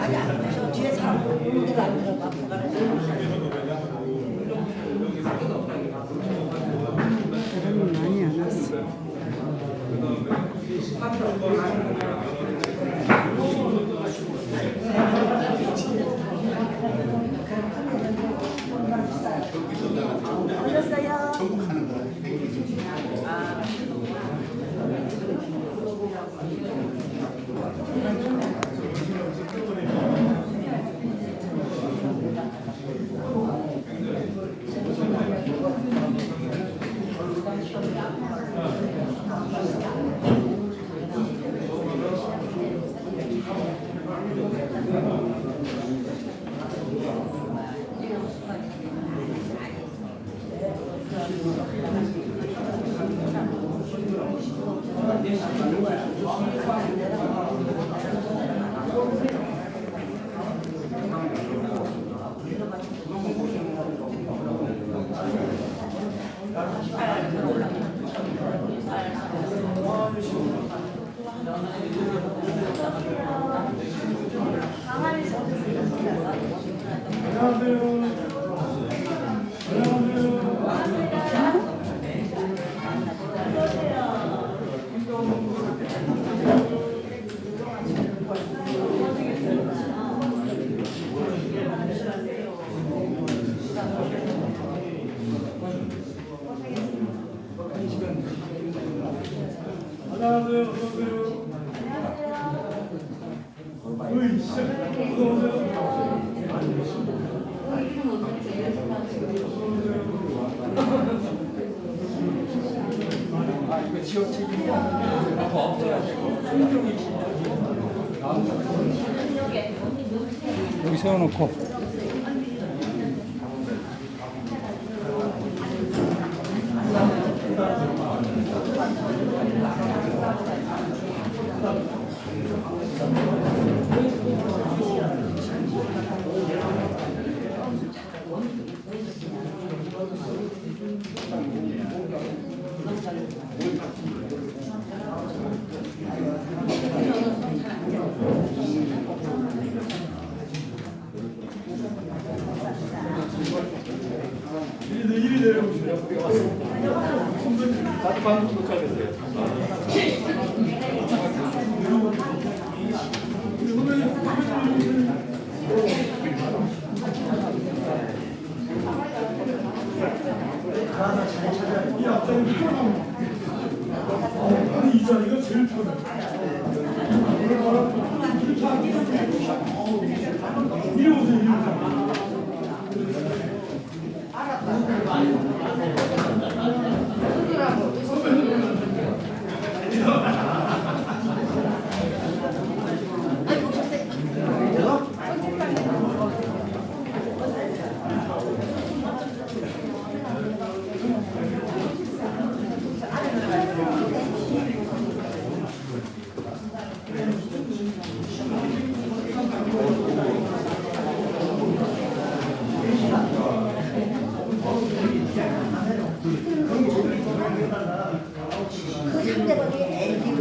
저 뒤에 사람 오늘 안 들어가. 사람이 많이 안 왔어. 올렸어요. 여기 세워놓고. 이리 내려오세요. 방금 도착했어요. 이 앞장이 아니 이 자리가 제일 편해. 이리 오세요. 이리 오세요. 그 상대방이 LG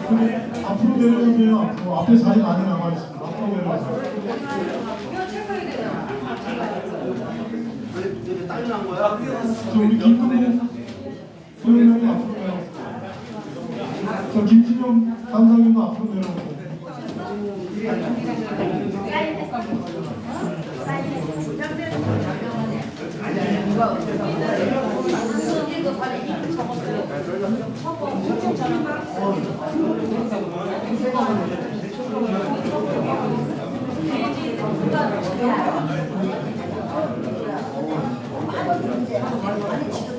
근데 앞으로 내려오면 앞에 자리 많이 남아 있습니다. 앞으로 내려오세요. 딸 난 거야? 저 우리 김동국 소영형이 앞으로 내려오세요. 저 김진영 간사님도 앞으로 내려오세요. 아니 지금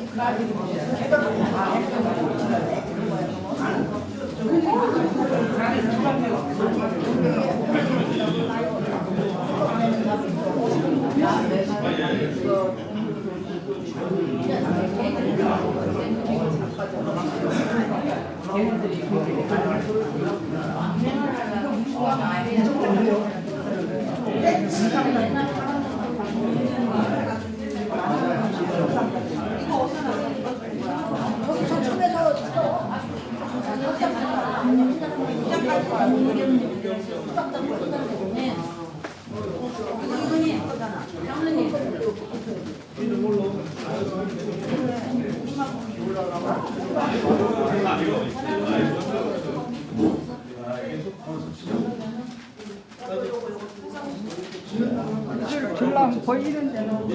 줄라면 보이는 데는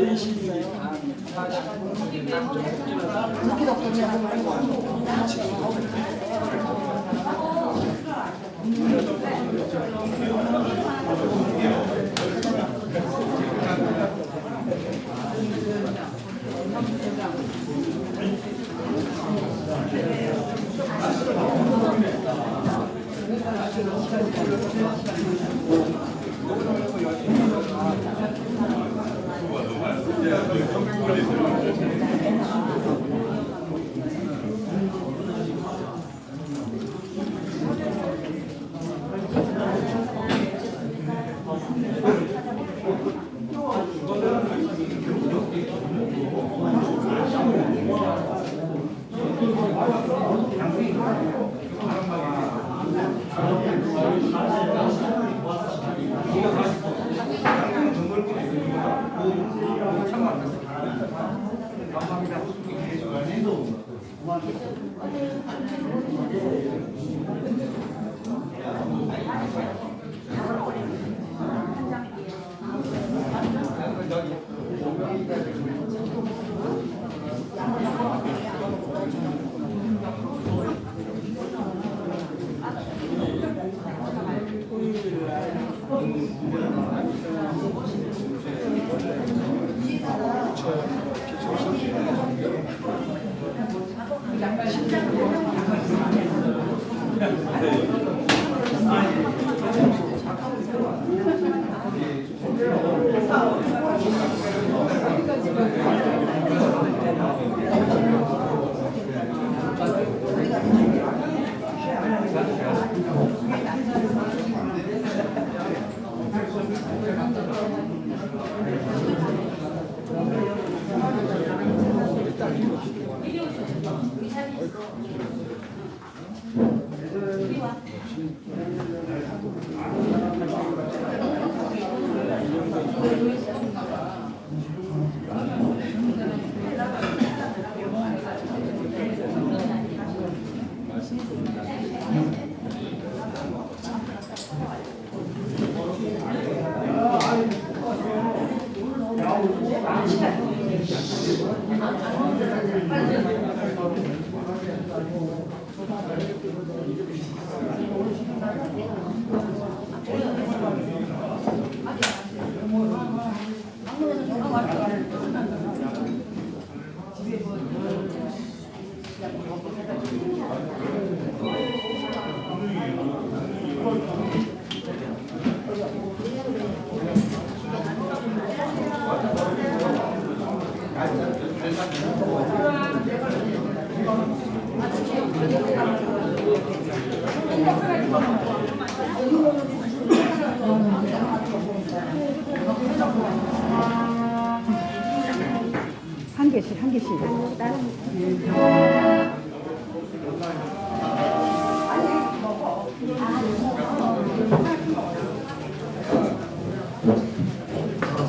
한 개씩 한 개씩.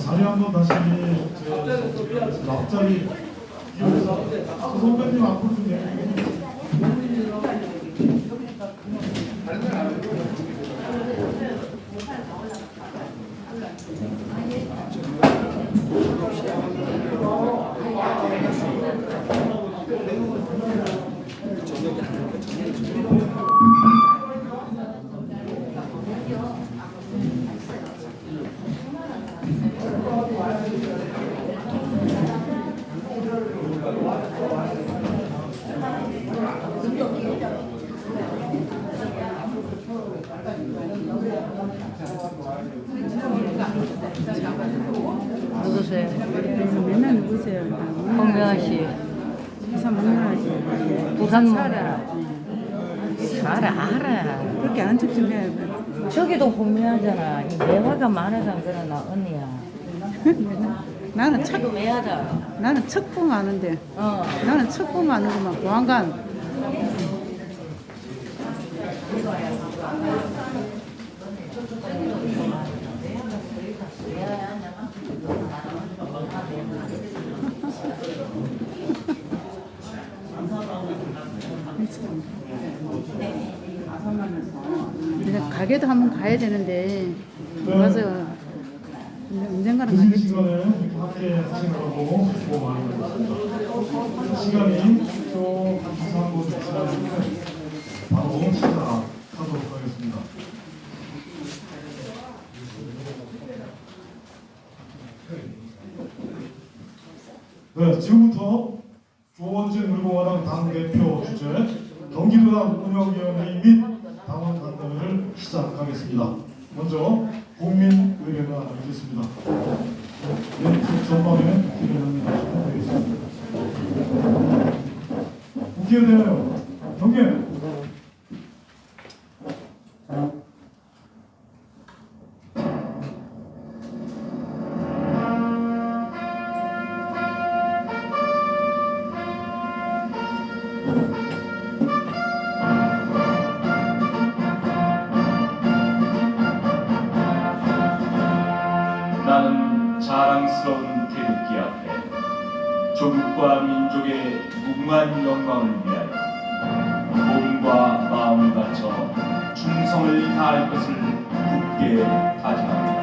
자리 한번 다시 앞자리 이어서 선배님 앞으로 좀 내주세요. 홍명아 씨. 부산 먹느라지. 부산 살아. 알아. 그렇게 아는 척 좀 해. 저기도 홍명하잖아. 이 매화가 많아서 안 그러나 언니야. 나는 저도 매하다. 나는 척봉 아는데. 나는 척봉 아는구만. 보안관. 내가 가게도 한번 가야 되는데 가서 언젠가는 드실 가겠지. 시간에 함께 하시는 거고 수고 많으셨습니다. 시간이 또 2-3분 지나는데 바로 시작하도록 하겠습니다. 네, 지금부터 조원진 우리공화당 당대표 주재 경기도당 운영위원회 및 당원 간담회를 시작하겠습니다. 먼저 국민의회가 있겠습니다. 왼쪽 전방에 기대하는 것으로 되겠습니다. 국회의원 경례. 나는 자랑스러운 태극기 앞에 조국과 민족의 무궁한 영광을 위하여 몸과 마음을 바쳐 충성을 다할 것을 굳게 다짐합니다.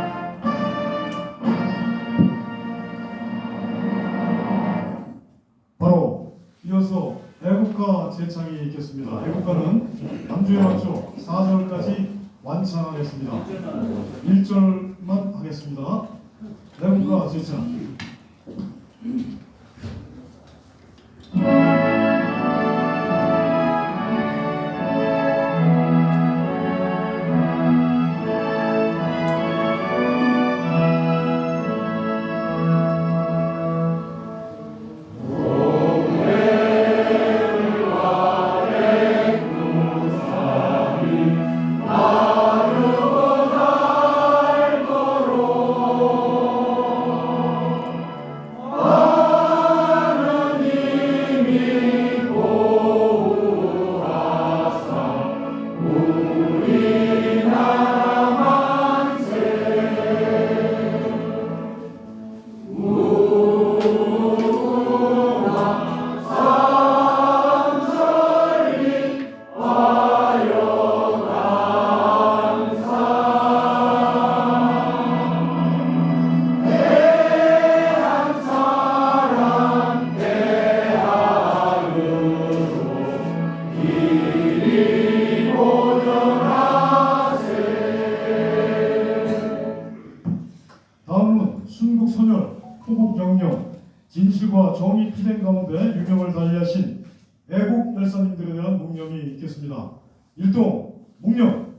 바로 이어서 애국가 제창이 있겠습니다. 애국가는 반주에 맞춰 4절까지 완창하겠습니다. 1절만 하겠습니다. 애국가 제창. 다음은 순국선열, 호국영령, 진실과 정의 희생 가운데 유명을 달리하신 애국 열사님들에 대한 묵념이 있겠습니다. 일동 묵념.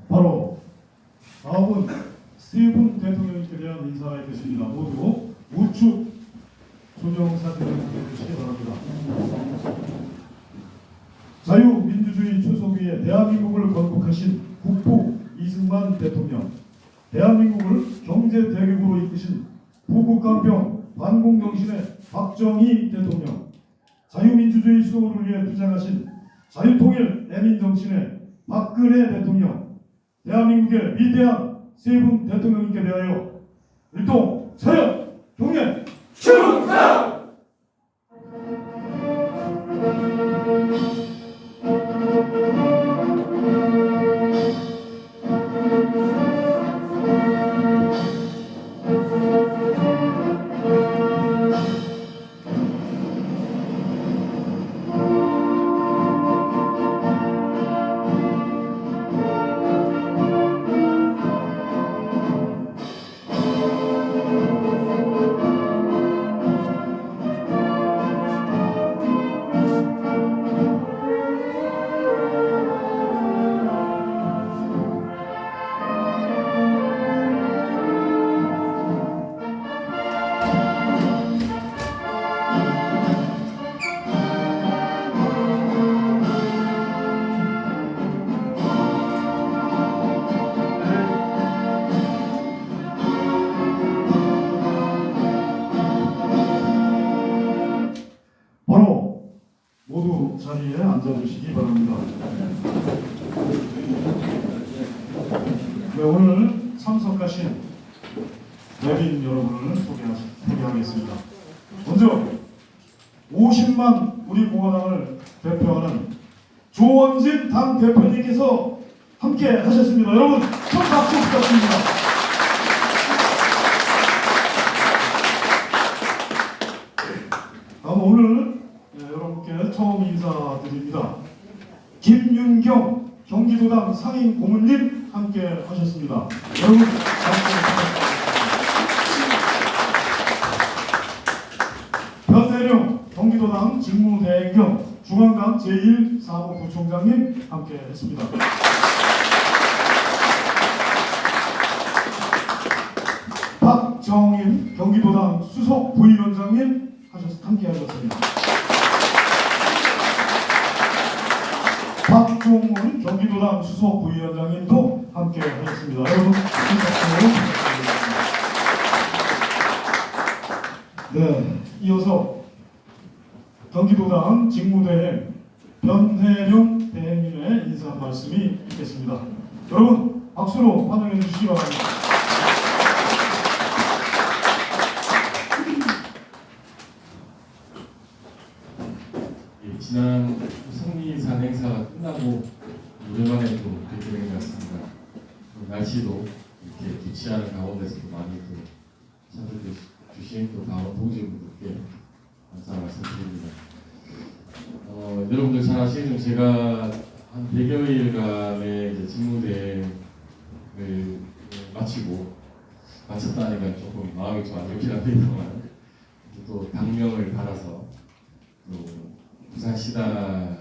바로 다음은 세 분 대통령님께 대한 인사가 있겠습니다. 모두 우측 조정 사진을 보내주시기 바랍니다. 자유민주주의 초소기에 대한민국을 건국하신 국부 이승만 대통령, 대한민국을 경제 대국으로 이끄신 부국강병 반공정신의 박정희 대통령, 자유민주주의 수호를 위해 투쟁하신 자유통일 애민정신의 박근혜 대통령, 대한민국의 위대한 세 분 대통령님께 대하여 일동 서현 경례 충성! 바로 모두 자리에 앉아주시기 바랍니다. 네, 오늘 참석하신 내빈 여러분을 소개하겠습니다. 먼저 50만 우리 공화당을 대표하는 조원진 당 대표님께서 함께 하셨습니다. 여러분 큰 박수 부탁드립니다. 다음 오늘 여러분께 처음 인사드립니다. 김윤경 경기도당 상임 고문님 함께 하셨습니다. 여러분 박수 부탁드립니다. 변대령 경기도당 직무대행경 중앙당 제1사무부총장님 함께 했습니다. 박정인 경기도당 수석 부위원장님 함께 하셨습니다. 박종훈 경기도당 수석 부위원장님도 함께 하셨습니다. 여러분 박수 부탁드립니다. 네, 이어서 경기도당 직무대행 변혜룡 대행님의 인사 말씀이 있겠습니다. 여러분 박수로 환영해 주시기 바랍니다. 지난 승리산 행사가 끝나고 오랜만에 또 뵙게 된 것 같습니다. 날씨도 이렇게 좋지 않은 강원도에서도 많이 또 찾아주신 또 강원 동지분들께 감사 말씀드립니다. 여러분들 잘 아시겠지만 제가 한 100여일간의 이제 직무대행을 마쳤다니까 조금 마음이 좀 안 좋긴 합니다만 또 당명을 받아서 또 부산시당에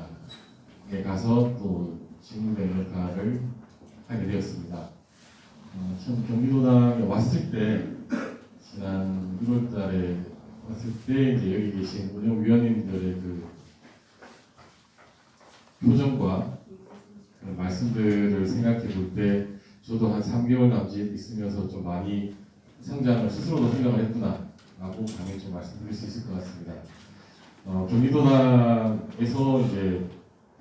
가서 또 직무대행 역할을 하게 되었습니다. 참 경기도당에 왔을 때 지난 1월달에 왔을 때 이제 여기 계신 운영위원님들의 그 표정과 그 말씀들을 생각해 볼 때 저도 한 3개월 남짓 있으면서 좀 많이 성장을 스스로도 생각을 했구나 라고 당연히 좀 말씀드릴 수 있을 것 같습니다. 경기도당에서 이제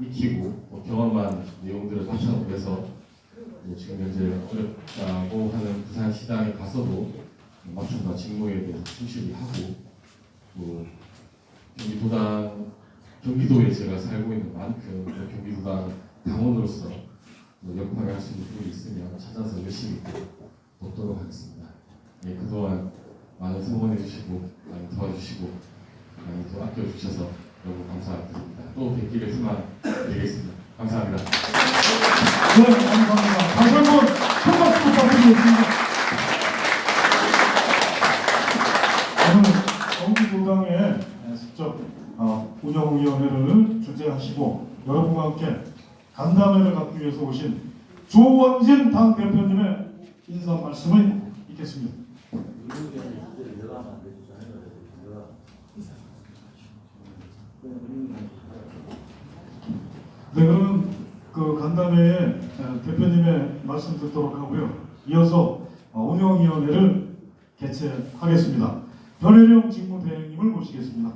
익히고 경험한 내용들을 바탕으로 해서 지금 현재 어렵다고 하는 부산시당에 가서도 맞춤과 직무에 대해서 충실히 하고 또 경기도에 제가 살고 있는 만큼 경기도당 당원으로서 역할을 할 수 있는 분이 있으면 찾아서 열심히 돕도록 하겠습니다. 예, 그동안 많은 성원해 주시고 많이 도와주시고 많이 또 아껴주셔서 너무 감사드립니다. 또 뵙기를 희망 드리겠습니다. 감사합니다. 네, 감사합니다. 다시 한번 큰 박수 부탁드리겠습니다. 오늘 경기도당의 직접 운영위원회를 주재하시고 여러분과 함께 간담회를 갖기 위해서 오신 조원진 당 대표님의 인사 말씀을 있겠습니다. 네, 그러면 그 간담회에 대표님의 말씀 듣도록 하고요. 이어서 운영위원회를 개최하겠습니다. 변혜령 직무대행님을 모시겠습니다.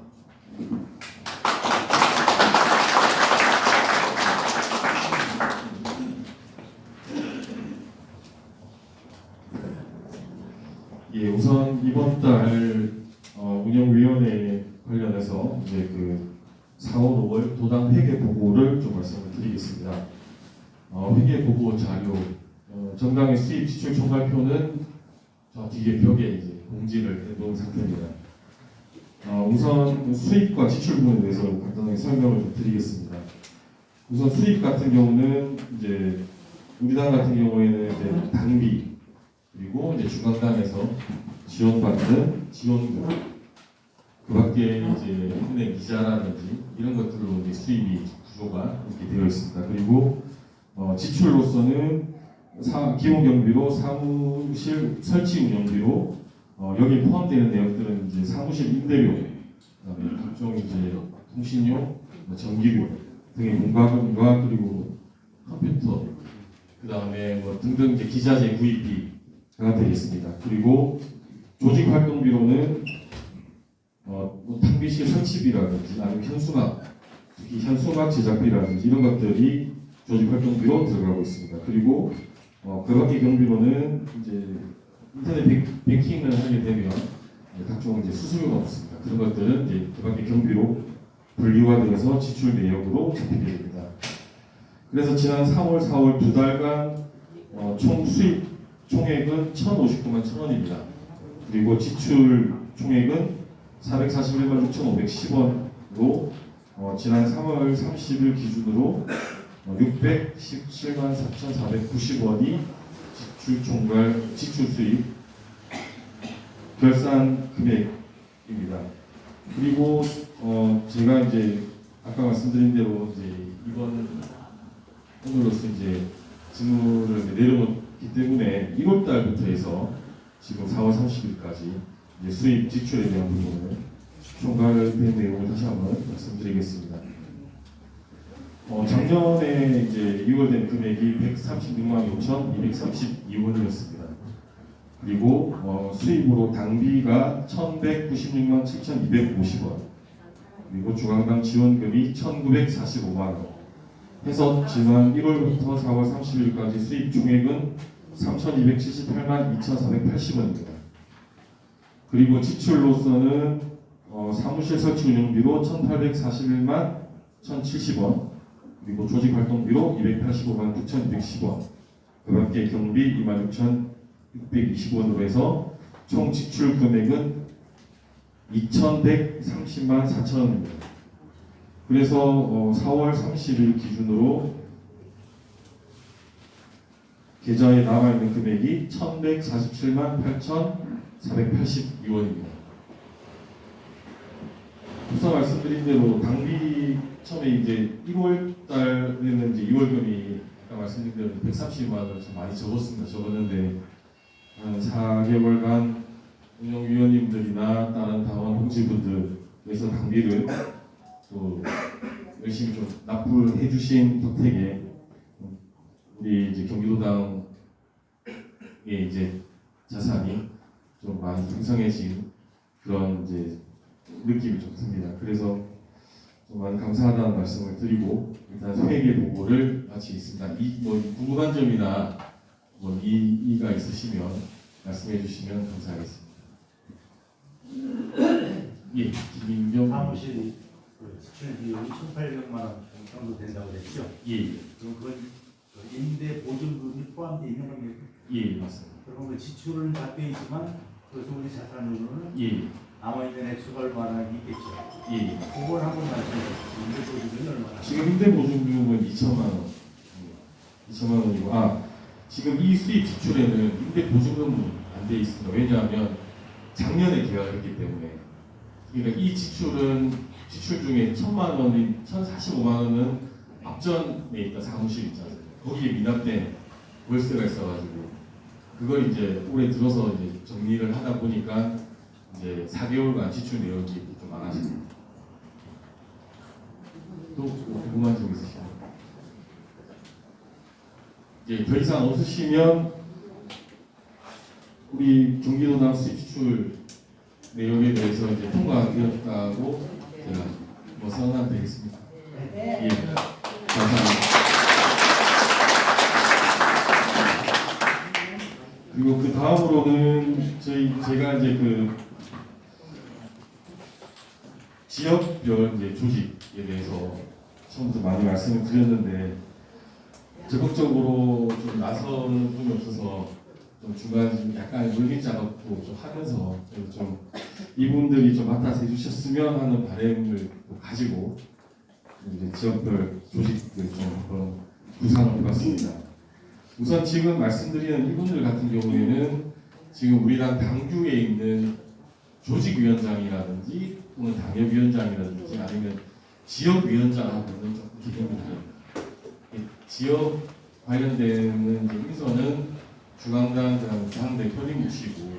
예, 우선 이번 달 운영위원회 관련해서 이제 그 4월, 5월 도당 회계 보고를 좀 말씀을 드리겠습니다. 회계 보고 자료, 정당의 수입 지출 총괄표는 저 뒤에 벽에 이제 공지를 해놓은 상태입니다. 우선 수입과 지출 부분에 대해서 간단하게 설명을 좀 드리겠습니다. 우선 수입 같은 경우는 이제 우리 당 같은 경우에는 이제 당비 그리고 이제 중앙당에서 지원받는 지원금, 그밖에 이제 은행 이자라든지 이런 것들로 이제 수입이 구조가 이렇게 되어 있습니다. 그리고 지출로서는 기본 경비로 사무실 설치 운영비로 여기에 포함되는 내역들은 이제 사무실 임대료, 그다음에 각종 이제 통신료, 전기료 등의 공과금과 그리고 컴퓨터, 그다음에 뭐 등등 이제 기자재 구입비가 되겠습니다. 그리고 조직 활동비로는 뭐 탕비실 설치비라든지 아니면 현수막, 특히 현수막 제작비라든지 이런 것들이 조직 활동비로 들어가고 있습니다. 그리고 그밖에 경비로는 이제 인터넷 뱅킹을 하게 되면 각종 이제 수수료가 없습니다. 그런 것들은 이제 그밖에 경비로 분류가 되어서 지출 내역으로 잡히게 됩니다. 그래서 지난 3월, 4월 두 달간 총 수입 총액은 1,059만 1,000원입니다. 그리고 지출 총액은 441만 6,510원으로 지난 3월 30일 기준으로 617만 4,490원이 지출 수입 결산 금액입니다. 그리고 제가 이제 아까 말씀드린 대로 이제 이번 오늘로서 이제 직무를 내려놓기 때문에 1월 달부터 해서 지금 4월 30일까지 이제 수입 지출에 대한 부분을 총괄된 내용을 다시 한번 말씀드리겠습니다. 작년에 이제 2월 된 금액이 136만 5,232원이었습니다. 그리고 수입으로 당비가 1,196만 7,250원, 그리고 중앙당 지원금이 1,945만 원. 해서 지난 1월부터 4월 30일까지 수입 총액은 3,278만 2,480원입니다. 그리고 지출로서는 사무실 설치 운영비로 1,841만 1,070원, 그리고 조직 활동비로 285만 9,210원, 그밖에 경비 26,620원으로 해서 총 지출 금액은 2,130만 4천원입니다. 그래서 4월 30일 기준으로 계좌에 남아있는 금액이 1,147만 8,482원입니다. 우선 말씀드린 대로 당비 처음에 이제 1월 달에는 이제 2월금이 아까 말씀드린 대로 130만 원을 좀 많이 적었는데 한 4개월간 운영위원님들이나 다른 당원 동지분들께서 당비를 또 열심히 좀 납부해 주신 덕택에 우리 이제 경기도당의 이제 자산이 좀 많이 풍성해진 그런 이제 느낌이 좀 듭니다. 그래서 좀 많이 감사하다는 말씀을 드리고 일단 회계 보고를 마치겠습니다. 뭐 궁금한 점이나 뭐 이의가 있으시면 말씀해 주시면 감사하겠습니다. 예, 김민경 사무실 지출 비용이 1,800만 원 정도 된다고 그랬죠? 예, 그럼 그건 임대 보증금이 포함되어 있는 겁니까? 예, 맞습니다. 그럼 그 지출은 다 되어 있지만 그래서 우리 자산으로는 예, 남아있는 액수가 얼마나 있겠죠? 예. 그걸 한번 말씀해 주시죠. 임대 보증금이 얼마나? 지금 임대 보증금은 2천만 원, 2천만 원이고 지금 이 수입 지출에는 임대 보증금은 안 돼 있습니다. 왜냐하면 작년에 계약했기 때문에. 그러니까 이 지출 중에 1,000만 원인 1,045만 원은 앞전에 있던 사무실 있잖아요. 거기에 미납된 월세가 있어가지고 그걸 이제 올해 들어서 이제 정리를 하다 보니까 이제 4개월간 지출 내역이 좀 많아집니다. 또 궁금한 점 있으시나요? 이제 더 이상 없으시면 우리 경기도당 수입 지출 내용에 대해서 이제 통과되었다고 제가 뭐 선언하면 되겠습니다. 예, 감사합니다. 그리고 그 다음으로는 제가 이제 그 지역별 이제 조직에 대해서 처음부터 많이 말씀을 드렸는데 적극적으로 좀 나서는 분이 없어서 좀 중간 약간 물밑 작업도 좀 하면서 좀 이분들이 좀 맡아서 해주셨으면 하는 바람을 가지고 이제 지역별 조직을 좀 한번 구상을 해봤습니다. 우선 지금 말씀드리는 이분들 같은 경우에는 지금 우리 당 당규에 있는 조직위원장이라든지 또는 당협위원장이라든지 아니면 지역위원장하고는 조금 기준이 다릅니다. 지역 관련되는 인선은 중앙당 당 대표님 모시고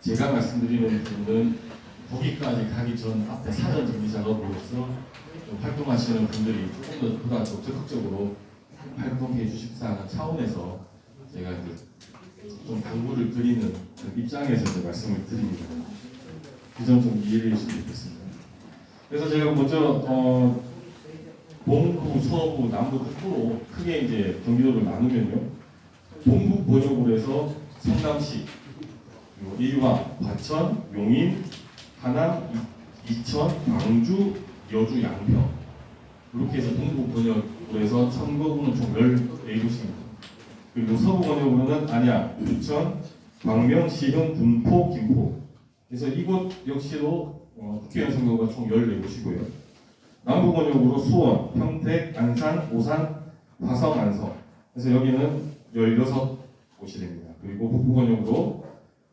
제가 말씀드리는 분은 거기까지 가기 전 앞에 사전 정리 작업으로서 좀 활동하시는 분들이 조금 더 보다 더 적극적으로 활동해 주십사 차원에서 제가 이제 좀 당부를 드리는 입장에서 이제 말씀을 드립니다. 그 점 좀 이해해 주시면 좋겠습니다. 그래서 제가 먼저 동부, 서부, 남부, 북부로 크게 이제 경기도를 나누면요. 동부 번역으로 해서 성남시, 일왕, 과천, 용인, 하남, 이천, 광주, 여주, 양평 이렇게 해서 동부 번역으로 해서 선거구는 총 14곳입니다. 그리고 서부 번역으로는 안양, 부천, 광명, 시흥, 군포, 김포 그래서 이곳 역시도 국회의원 선거가 총 14곳이고요. 남부 번역으로 수원, 평택, 안산, 오산, 화성, 안성 그래서 여기는 16곳이 됩니다. 그리고 북부 번역으로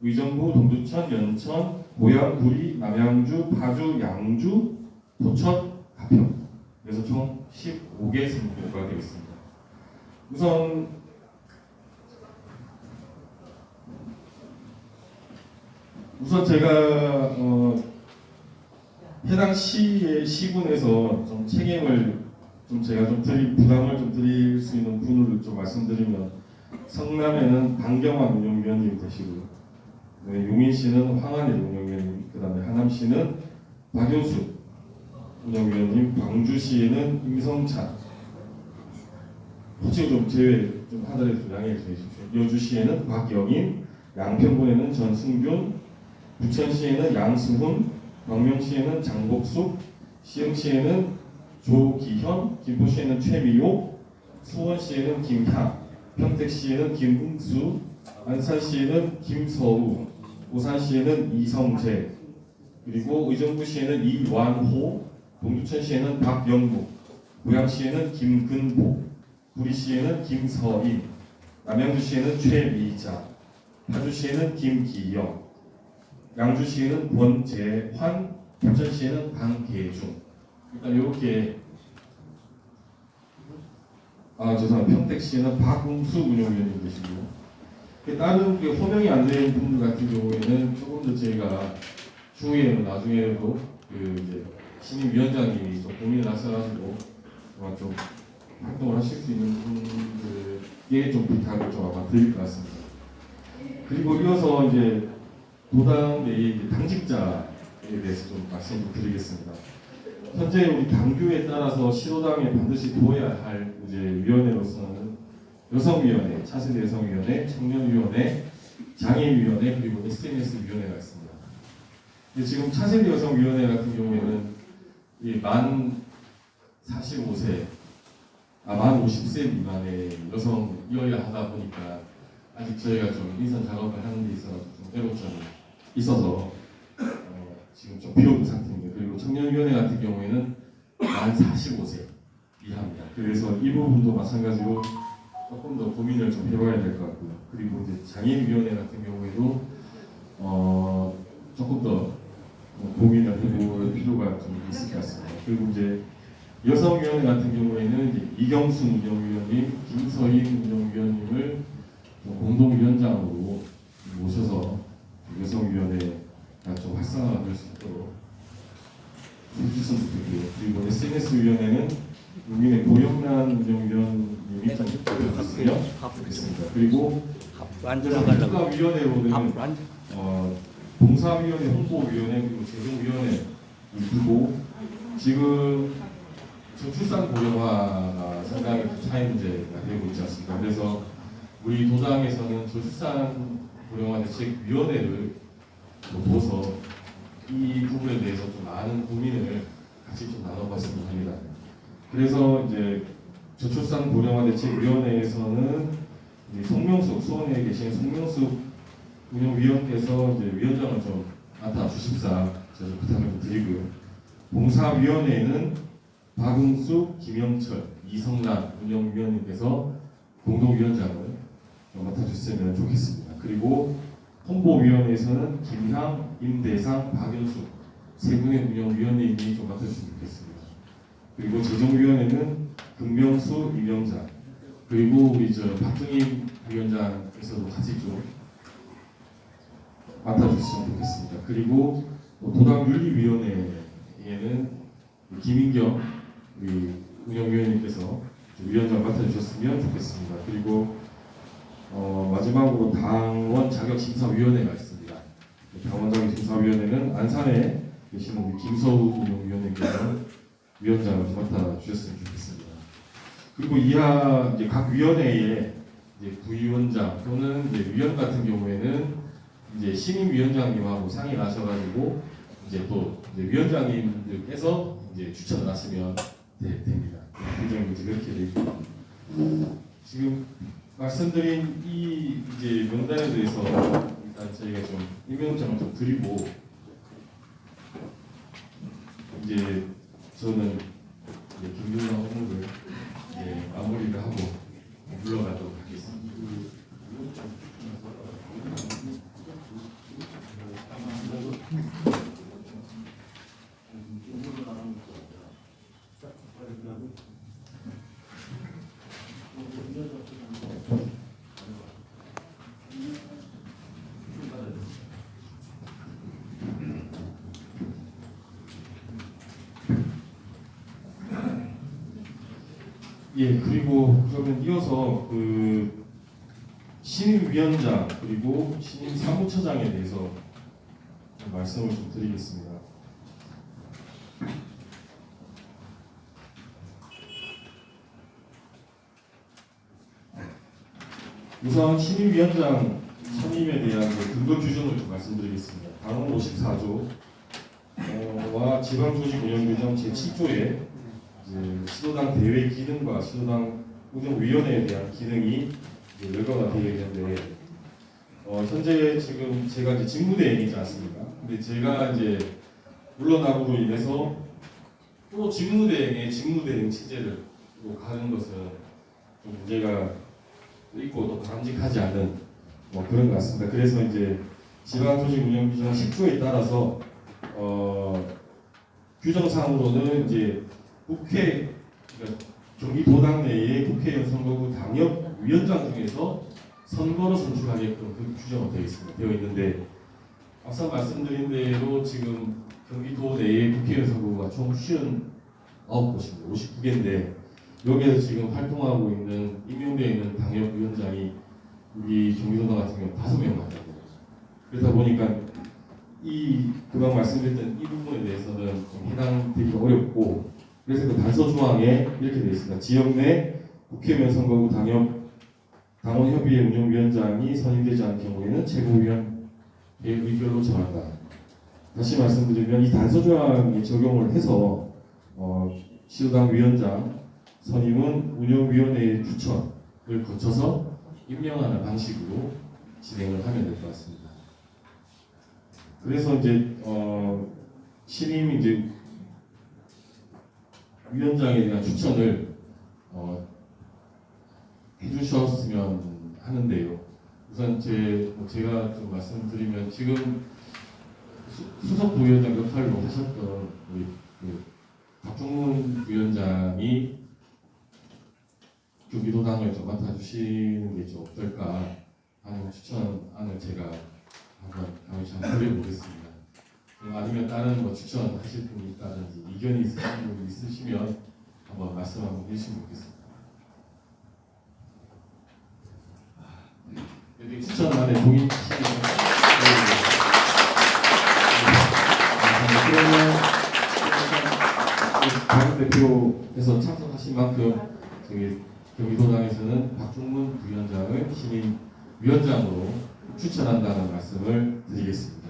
의정부, 동두천, 연천, 고양, 구리, 남양주, 파주, 양주, 포천, 가평 그래서 총 15개 선거구가 되겠습니다. 우선 제가 해당 시의 시군에서 좀 책임을 좀 제가 좀 부담을 좀 드릴 수 있는 분을 좀 말씀드리면 성남에는 강경환 운영위원님 되시고요. 용인시는 황한일 운영위원님, 그다음에 하남시는 박윤수 운영위원님, 광주시에는 임성찬, 혹시 좀 제외 좀 하더라도 양해해 주십시오. 여주시에는 박영인, 양평군에는 전승균, 부천시에는 양수훈, 광명시에는 장복숙, 시흥시에는 조기현, 김포시에는 최미호, 수원시에는 김향, 평택시에는 김응수, 안산시에는 김서우, 오산시에는 이성재, 그리고 의정부시에는 이완호, 동두천시에는 박영국, 고양시에는 김근복, 구리시에는 김서인, 남양주시에는 최미자, 파주시에는 김기영, 양주시에는 권재환, 부천시에는 강계중. 일단 이렇게 죄송합니다. 평택시에는 박웅수 운영위원님 계시고요. 다른 호명이 안 된 분들 같은 경우에는 조금 더 저희가 추후에는 나중에도 이제 시민위원장님이 좀 고민을 하셔가지고 좀 활동을 하실 수 있는 분들에게 좀 부탁을 좀 아마 드릴 것 같습니다. 그리고 이어서 이제 도당 내의 당직자에 대해서 좀 말씀 좀 드리겠습니다. 현재 우리 당규에 따라서 시도당에 반드시 두어야 할 이제 위원회로서는 여성위원회, 차세대 여성위원회, 청년위원회, 장애인위원회 그리고 SNS위원회가 있습니다. 근데 지금 차세대 여성위원회 같은 경우에는 만 45세, 만 50세 미만의 여성이어야 하다 보니까 아직 저희가 좀 인선 작업을 하는 데 있어서 좀 애로점이 있어서 지금 좀 비워둔 상태입니다. 그리고 청년위원회 같은 경우에는 만 45세 이하입니다. 그래서 이 부분도 마찬가지로 조금 더 고민을 좀 해봐야 될 것 같고요. 그리고 이제 장애인위원회 같은 경우에도 조금 더 고민을 해볼 필요가 좀 있을 것 같습니다. 그리고 이제 여성위원회 같은 경우에는 이제 이경순 운영위원님, 김서인 운영위원님을 공동위원장으로 모셔서 여성위원회가 좀 활성화가 될 수 있도록 해주셨으면 좋겠고요. 그리고 SNS위원회는 국민의 고영란 운영위원님이 좀 있고요. 좋겠습니다. 그리고 완전 나가려고. 국가위원회로는 봉사위원회, 홍보위원회 그리고 재정위원회 두고 지금 저출산 고령화가 상당히 차이 문제가 되고 있지 않습니까? 그래서 우리 도당에서는 저출산 고령화 대책위원회를 둬서 이 부분에 대해서 좀 많은 고민을 같이 좀 나눠봤으면 합니다. 그래서 이제 저출산 고령화 대책위원회에서는 송명숙 수원에 계신 송명숙 운영위원께서 이제 위원장을 좀 맡아 주십사 제가 부탁을 좀 드리고요. 봉사위원회는 박응숙, 김영철, 이성남 운영위원님께서 공동위원장을 좀 맡아주셨으면 좋겠습니다. 그리고 홍보위원회에서는 김향, 임대상, 박윤숙 세 분의 운영위원님이 좀 맡아주시면 좋겠습니다. 그리고 재정위원회는 금명수, 이명장 그리고 우리 박정임 위원장께서도 같이 좀 맡아주시면 좋겠습니다. 그리고 도당윤리위원회에는 김인경 우리 운영위원님께서 위원장 맡아주셨으면 좋겠습니다. 그리고 마지막으로 당원 자격심사위원회가 있습니다. 당원 자격심사위원회는 안산에 계시는 우리 김서우 운영위원님께서 위원장을 맡아주셨으면 좋겠습니다. 그리고 이하 이제 각 위원회에 이제 부위원장 또는 이제 위원 같은 경우에는 이제 신임위원장님하고 상의를 하셔가지고 이제 또 이제 위원장님들께서 이제 추천을 하시면 됩니다. 규정이 이제 그렇게 되어 있고 지금 말씀드린 이 이제 명단에 대해서 일단 저희가 좀 임명장을 좀 드리고 이제 저는 이제 김윤아 후보를 마무리를 하고 물러가도록 하겠습니다. 예, 그리고 그러면 이어서 그 신임위원장 그리고 신임 사무처장에 대해서 좀 말씀을 좀 드리겠습니다. 우선 신임위원장 선임에 대한 근거 규정을 좀 말씀드리겠습니다. 당헌 54조와 지방조직운영규정 제7조에 시도당 대회 기능과 시도당 운영위원회에 대한 기능이 열거가 되어 있는데 현재 지금 제가 이제 직무대행이지 않습니까? 근데 제가 이제 물러남으로 인해서 또 직무대행의 직무대행 체제를 가는 것은 좀 문제가 있고 또 바람직하지 않은 그런 것 같습니다. 그래서 이제 지방조직운영규정 10조에 따라서 규정상으로는 이제 국회 그러니까 경기도당 내의 국회의원 선거구 당협위원장 중에서 선거로 선출하게끔 그 규정이 되어 있는데 앞서 말씀드린 대로 지금 경기도 내의 국회의원 선거구가 총 59곳입니다. 59개인데 여기에서 지금 활동하고 있는 임명되어 있는 당협위원장이 우리 경기도당 같은 경우 5명만 됩니다. 그러다 보니까 그간 말씀드렸던 이 부분에 대해서는 좀 해당되기가 어렵고 그래서 그 단서 조항에 이렇게 되어 있습니다. 지역 내 국회의원 선거구 당원협의회 운영위원장이 선임되지 않은 경우에는 최고위원회의 의결로 정한다. 다시 말씀드리면 이 단서 조항에 적용을 해서 시도당 위원장 선임은 운영위원회의 추천을 거쳐서 임명하는 방식으로 진행을 하면 될 것 같습니다. 그래서 이제 신임 이제 위원장에 대한 추천을 해주셨으면 하는데요. 우선 제가 좀 말씀드리면 지금 수석 부위원장 역할을 못하셨던 우리 박종문 위원장이 경기도당을 좀 맡아주시는 게 좀 어떨까 하는 추천안을 제가 한번 강의를 한번 드려보겠습니다. 아니면 다른 추천하실 분이 있다든지 의견이 있으신 분이 있으시면 한번 말씀 한번 해주시면 좋겠습니다. 추천안에 동의 그러면 당 대표에서 참석하신 만큼 저기 경기도당에서는 박종문 부위원장을 신임 위원장으로 추천한다는 말씀을 드리겠습니다.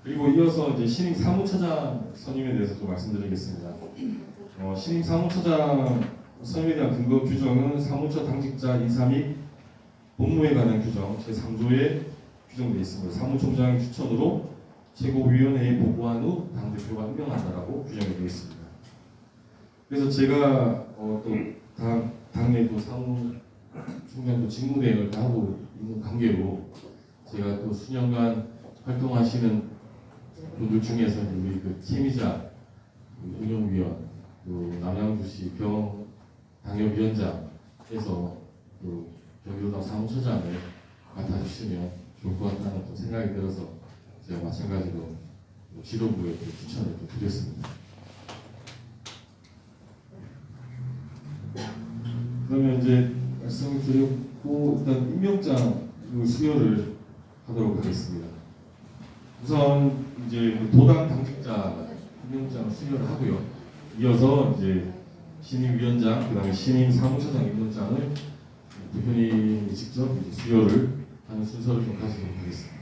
그리고 이어서 이제 신임 사무처장 선임에 대해서 좀 말씀드리겠습니다. 신임 사무처장 선임에 대한 근거 규정은 사무처 당직자 인사 및 법무에 관한 규정 제3조에 규정되어 있습니다. 사무총장 추천으로 최고위원회에 보고한 후 당대표가 임명한다라고 규정이 되어 있습니다. 그래서 제가 또 당내도 사무총장도 직무대행을 다 하고 있는 관계로 제가 또 수년간 활동하시는 분들 중에서 우리 그 최미자 운영위원, 또 남양주시 병 당협위원장에서 또 경기도당 사무처장을 맡아주시면 좋을 것 같다는 또 생각이 들어서 제가 마찬가지로 지도부에 추천을 드렸습니다. 그러면 이제 말씀을 드렸고 일단 임명장 수여를 하도록 하겠습니다. 우선 이제 도당 당직자 임명장 수여를 하고요. 이어서 이제 신임 위원장, 그다음에 신임 사무처장 임명장을 대표님이 직접 이제 수여를 하는 순서를 좀 가지도록 하겠습니다.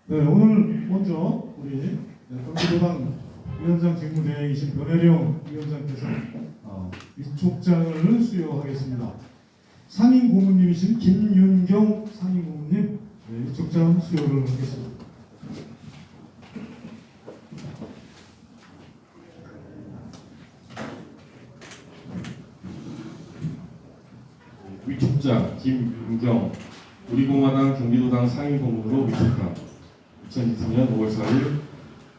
네, 오늘 먼저 우리 경기도당 위원장 직무대행이신 변혜령 위원장께서 위촉장을 수여하겠습니다. 상임 고문님이신 김윤경 상임 고문님 위촉장 수여를 하겠습니다. 위촉장 김윤경 우리공화당 경기도당 상임 고문으로 위촉장 2023년 5월 4일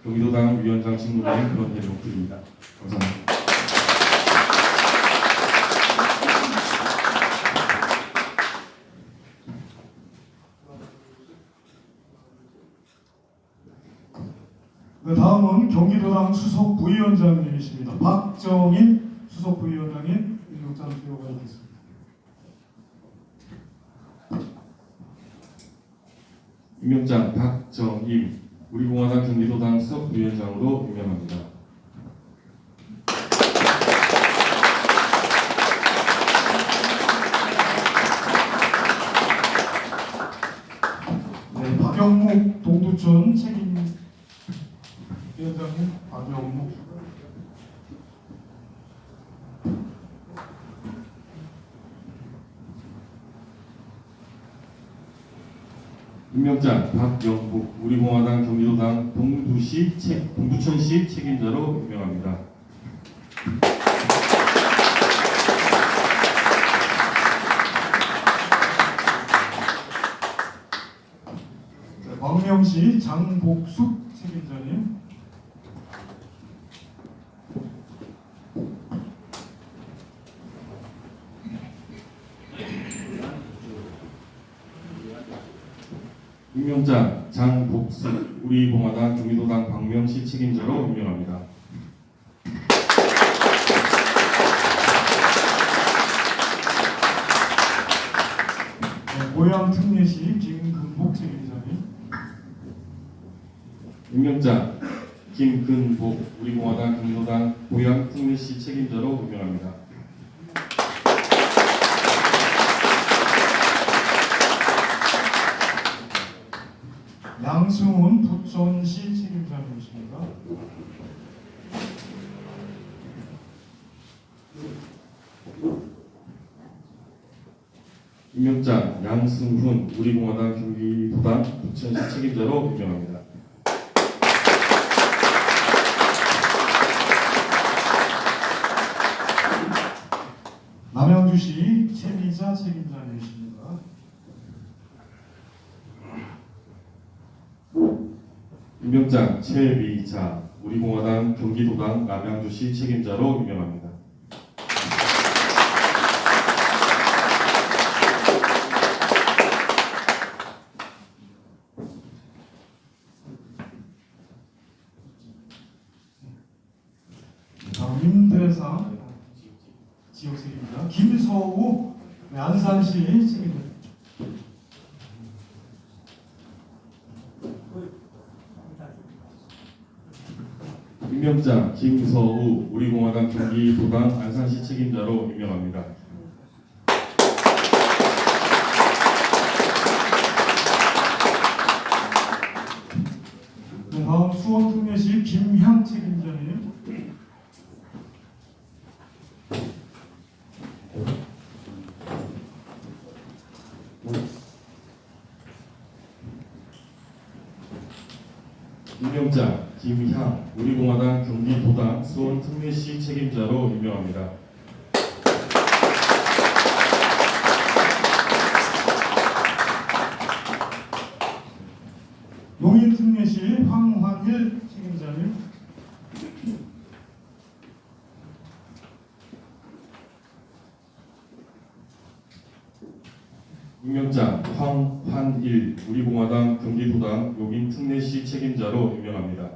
경기도당 위원장 직무대행 변혜령 드립니다. 감사합니다. 네, 다음은 경기도당 수석 부위원장님이십니다. 박정인 수석 부위원장님 임명장 수여가 있겠습니다. 임명장 박정임 우리공화당 경기도당 수석 부위원장으로 임명합니다. 네, 박영묵 동두천 책임 위원장님 박영묵. 임명장 박영국 우리공화당 경기도당 동두천시 책임자로 임명합니다. 광명시 장복숙 책임자님. 임명장 장복숙 우리공화당 경기도당 광명시 책임자로 임명합니다. 고양 특례시 김근복 책임자님. 임명장 김근복 우리공화당 경기도당 고양 특례시 책임자로 임명합니다. 양승훈 부천시 책임자님이십니다. 임명장 양승훈 우리공화당 경기도당 부천시 책임자로 임명합니다. 남양주시 최미자 책임자님이십니다. 임명장 최미자 우리공화당 경기도당 남양주시 책임자로 임명합니다. 임대상 지역 책임자 김서우 안산시 책임자. 임명장 김서우 우리공화당 경기도당 안산시 책임자로 임명합니다. 네, 다음 수원특례시 김향 책임자님. 임명장 김향 우리공화당 경기도당 수원특례시 책임자로 임명합니다. 용인특례시 황환일 책임자님. 임명장 황환일 우리공화당 경기도당 용인특례시 책임자로 임명합니다.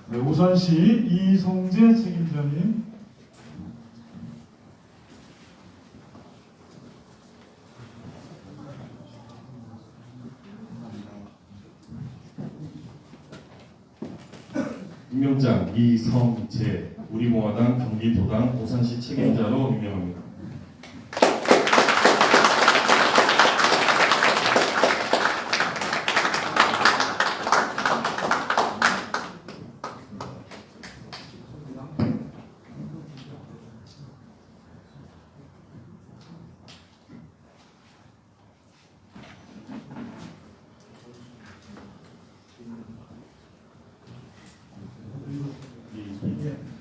네, 오산시 이성재 책임자님. 임명장 이성재 우리공화당 경기도당 오산시 책임자로 임명합니다.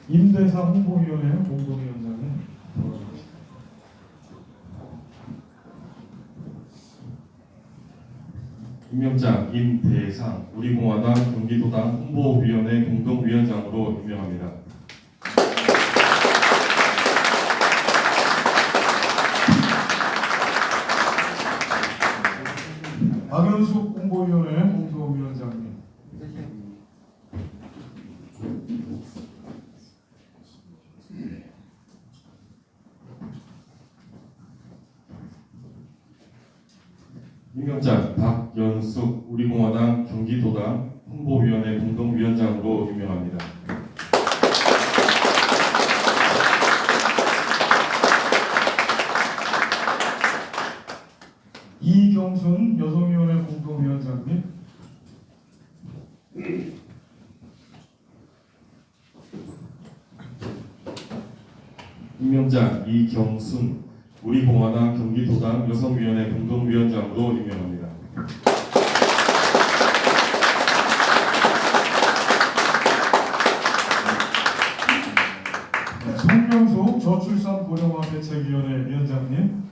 임대상 홍보위원회 공동위원장님. 임명장 임대상 우리공화당 경기도당 홍보위원회 공동위원장으로 임명합니다. 박연숙 홍보위원회 공동위원장님. 임명장 박연숙 우리공화당 경기도당 홍보위원회 공동위원장으로 임명합니다. 이경순 여성위원회 공동위원장님. 임명장 이경순 우리공화당 경기도당 여성위원회 공동위원장으로 임명합니다. 송명숙 저출산 고령화 대책위원회 위원장님.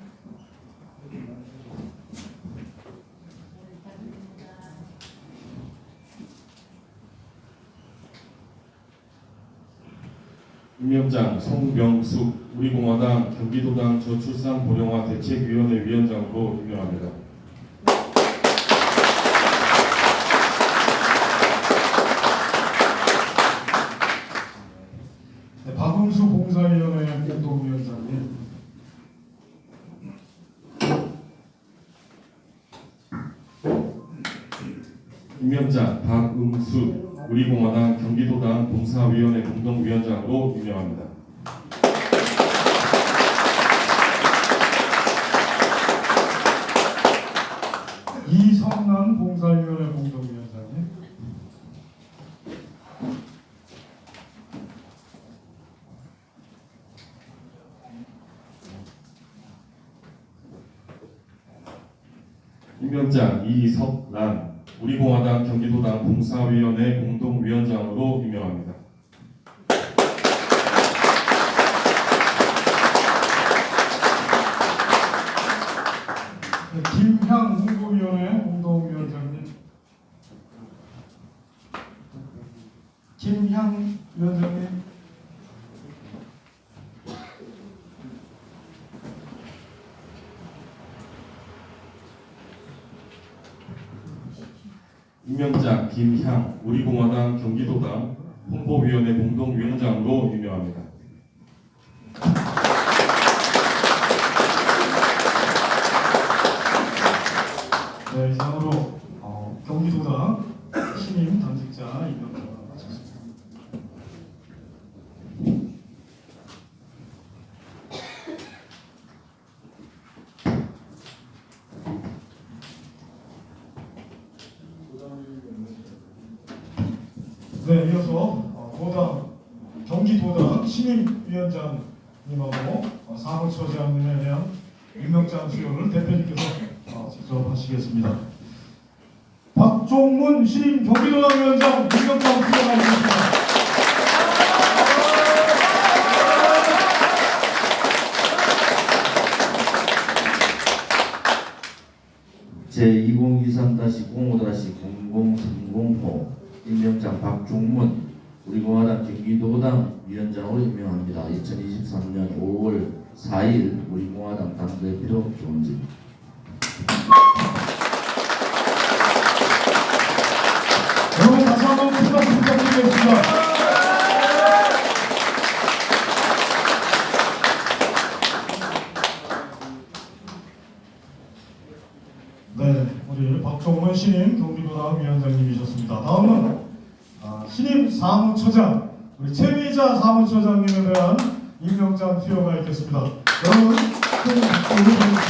임명장 송명숙 우리공화당 경기도당 저출산 고령화 대책위원회 위원장으로 임명합니다. 네, 박음수 봉사위원회 공동위원장님. 임명장 박음수 우리공화당 경기도당 봉사위원회 공동위원장으로 임명합니다. 이성남 봉사위원회 공동위원장님. 임명장 이석란 우리공화당 경기도당 봉사위원회 공동위원장으로 임명합니다. 네, 김향 홍보위원회 공동위원장님. 김향 위원장님. 임명장 김향 우리공화당 경기도당 홍보위원회 공동위원장으로 임명합니다. 네, 이상으로 경기도당 신임 당직자 임명을 마쳤습니다. 네, 이어서 경기도당 신임위원장님하고 사무처장님에 대한 임명장 수여를 대표님께서 직접 하시겠습니다. 박종문 신임 경기도당 위원장 임명장 수여하겠습니다. 제2023-05-0030호 임명장 박종문 우리공화당 경기도당 위원장으로 임명합니다. 2023년 5월 4일 우리공화당 당대표 조원진. 여러분 다시 한번 큰 박수 부탁드리겠습니다. 네, 우리 박종문 신임 경기도당 위원장님이셨습니다. 다음은 신임 사무처장 우리 최미자 사무처장님에 대한 임명장 수여가 있겠습니다. 여러분 큰 박수 부탁드립니다.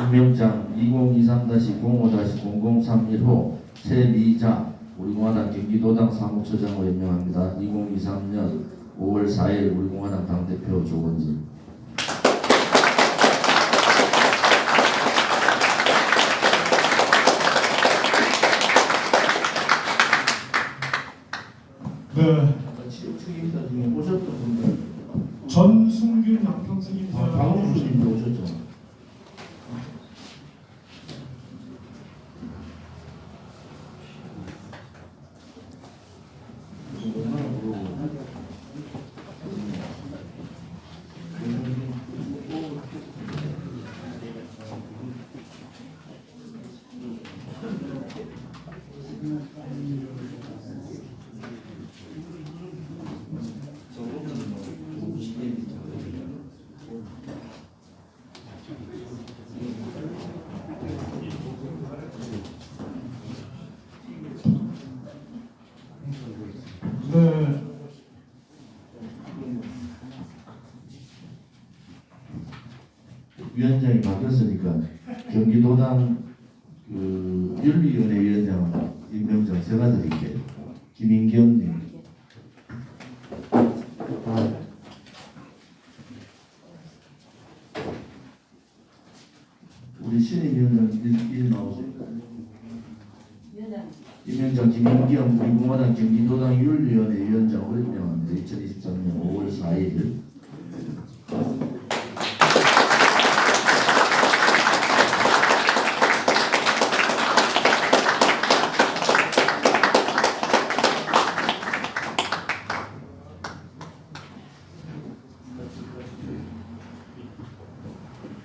임명장 2023-05-0031호 최미자 우리공화당 경기도당 사무처장으로 임명합니다. 2023년 5월 4일 우리공화당 당대표 조원진. 네, 책임자 중에 오셨던 분들 전승균 양평책임자 박원순님도 오셨죠. 네. 위원장이 바뀌었으니까 경기도당 윤리위원회 위원장 임명장 제가 드릴게요. 김인경님. 우리 신임 위원장 일 나오세요. 임명장 김인경 우리공화당 경기도당 윤리위원회 위원장으로 임명합니다. 2023년 5월 4일.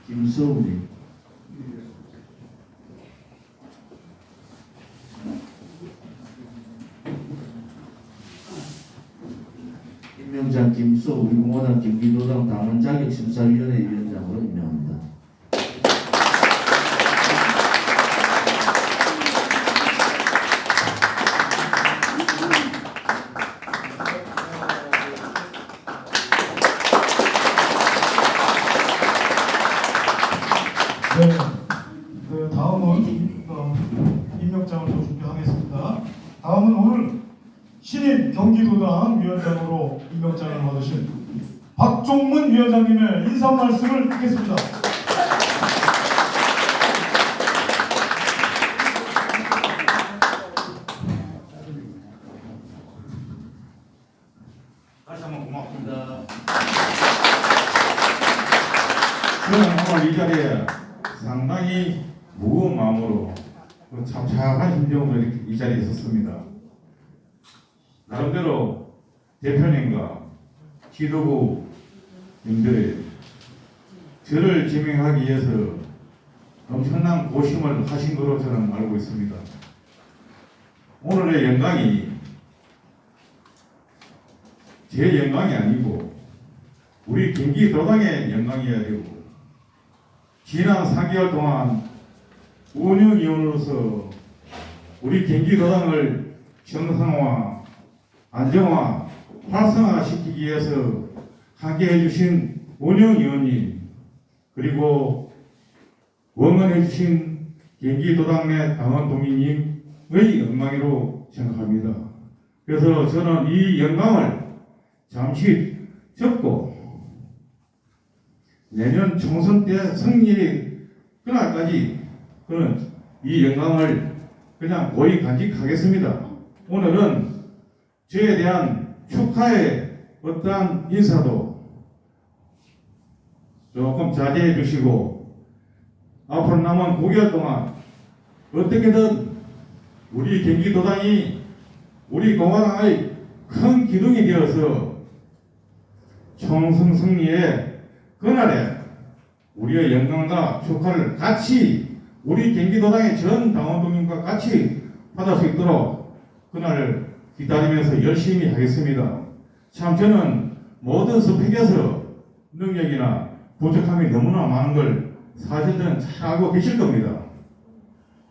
김서울이 임명장 김서울 우리공화당 경기도당 당원자격심사위원회 위원장으로 임명합니다. 네, 다음은 임명장을 또 준비하겠습니다. 다음은 오늘 신임 경기도당 위원장으로 임명장을 받으신 박종문 위원장님의 인사 말씀을 듣겠습니다. 다시 한번 고맙습니다. 저는 오늘 이 자리에 상당히 무거운 마음으로 참 차가운 심정으로 이렇게 이 자리에 있었습니다. 나름대로 대표님과 지도부 님들이 저를 지명하기 위해서 엄청난 고심을 하신 것으로 저는 알고 있습니다. 오늘의 영광이 제 영광이 아니고 우리 경기도당의 영광이어야 되고, 지난 4개월 동안 운영위원으로서 우리 경기도당을 정상화, 안정화, 활성화시키기 위해서 함께해 주신 운영위원님, 그리고 원원해 주신 경기도당 내 당원 동의님의 영광으로 생각합니다. 그래서 저는 이 영광을 잠시 접고 내년 총선 때 승리 그날까지 그는 이 영광을 그냥 고이 간직하겠습니다. 오늘은 저에 대한 축하의 어떠한 인사도 조금 자제해 주시고, 앞으로 남은 9개월 동안 어떻게든 우리 경기도당이 우리 공화당의 큰 기둥이 되어서 총선 승리의 그날에 우리의 영광과 축하를 같이 우리 경기도당의 전 당원동님과 같이 받을 수 있도록 그날을 기다리면서 열심히 하겠습니다. 참 저는 모든 스펙에서 능력이나 부족함이 너무나 많은 걸 사실은 잘 알고 계실 겁니다.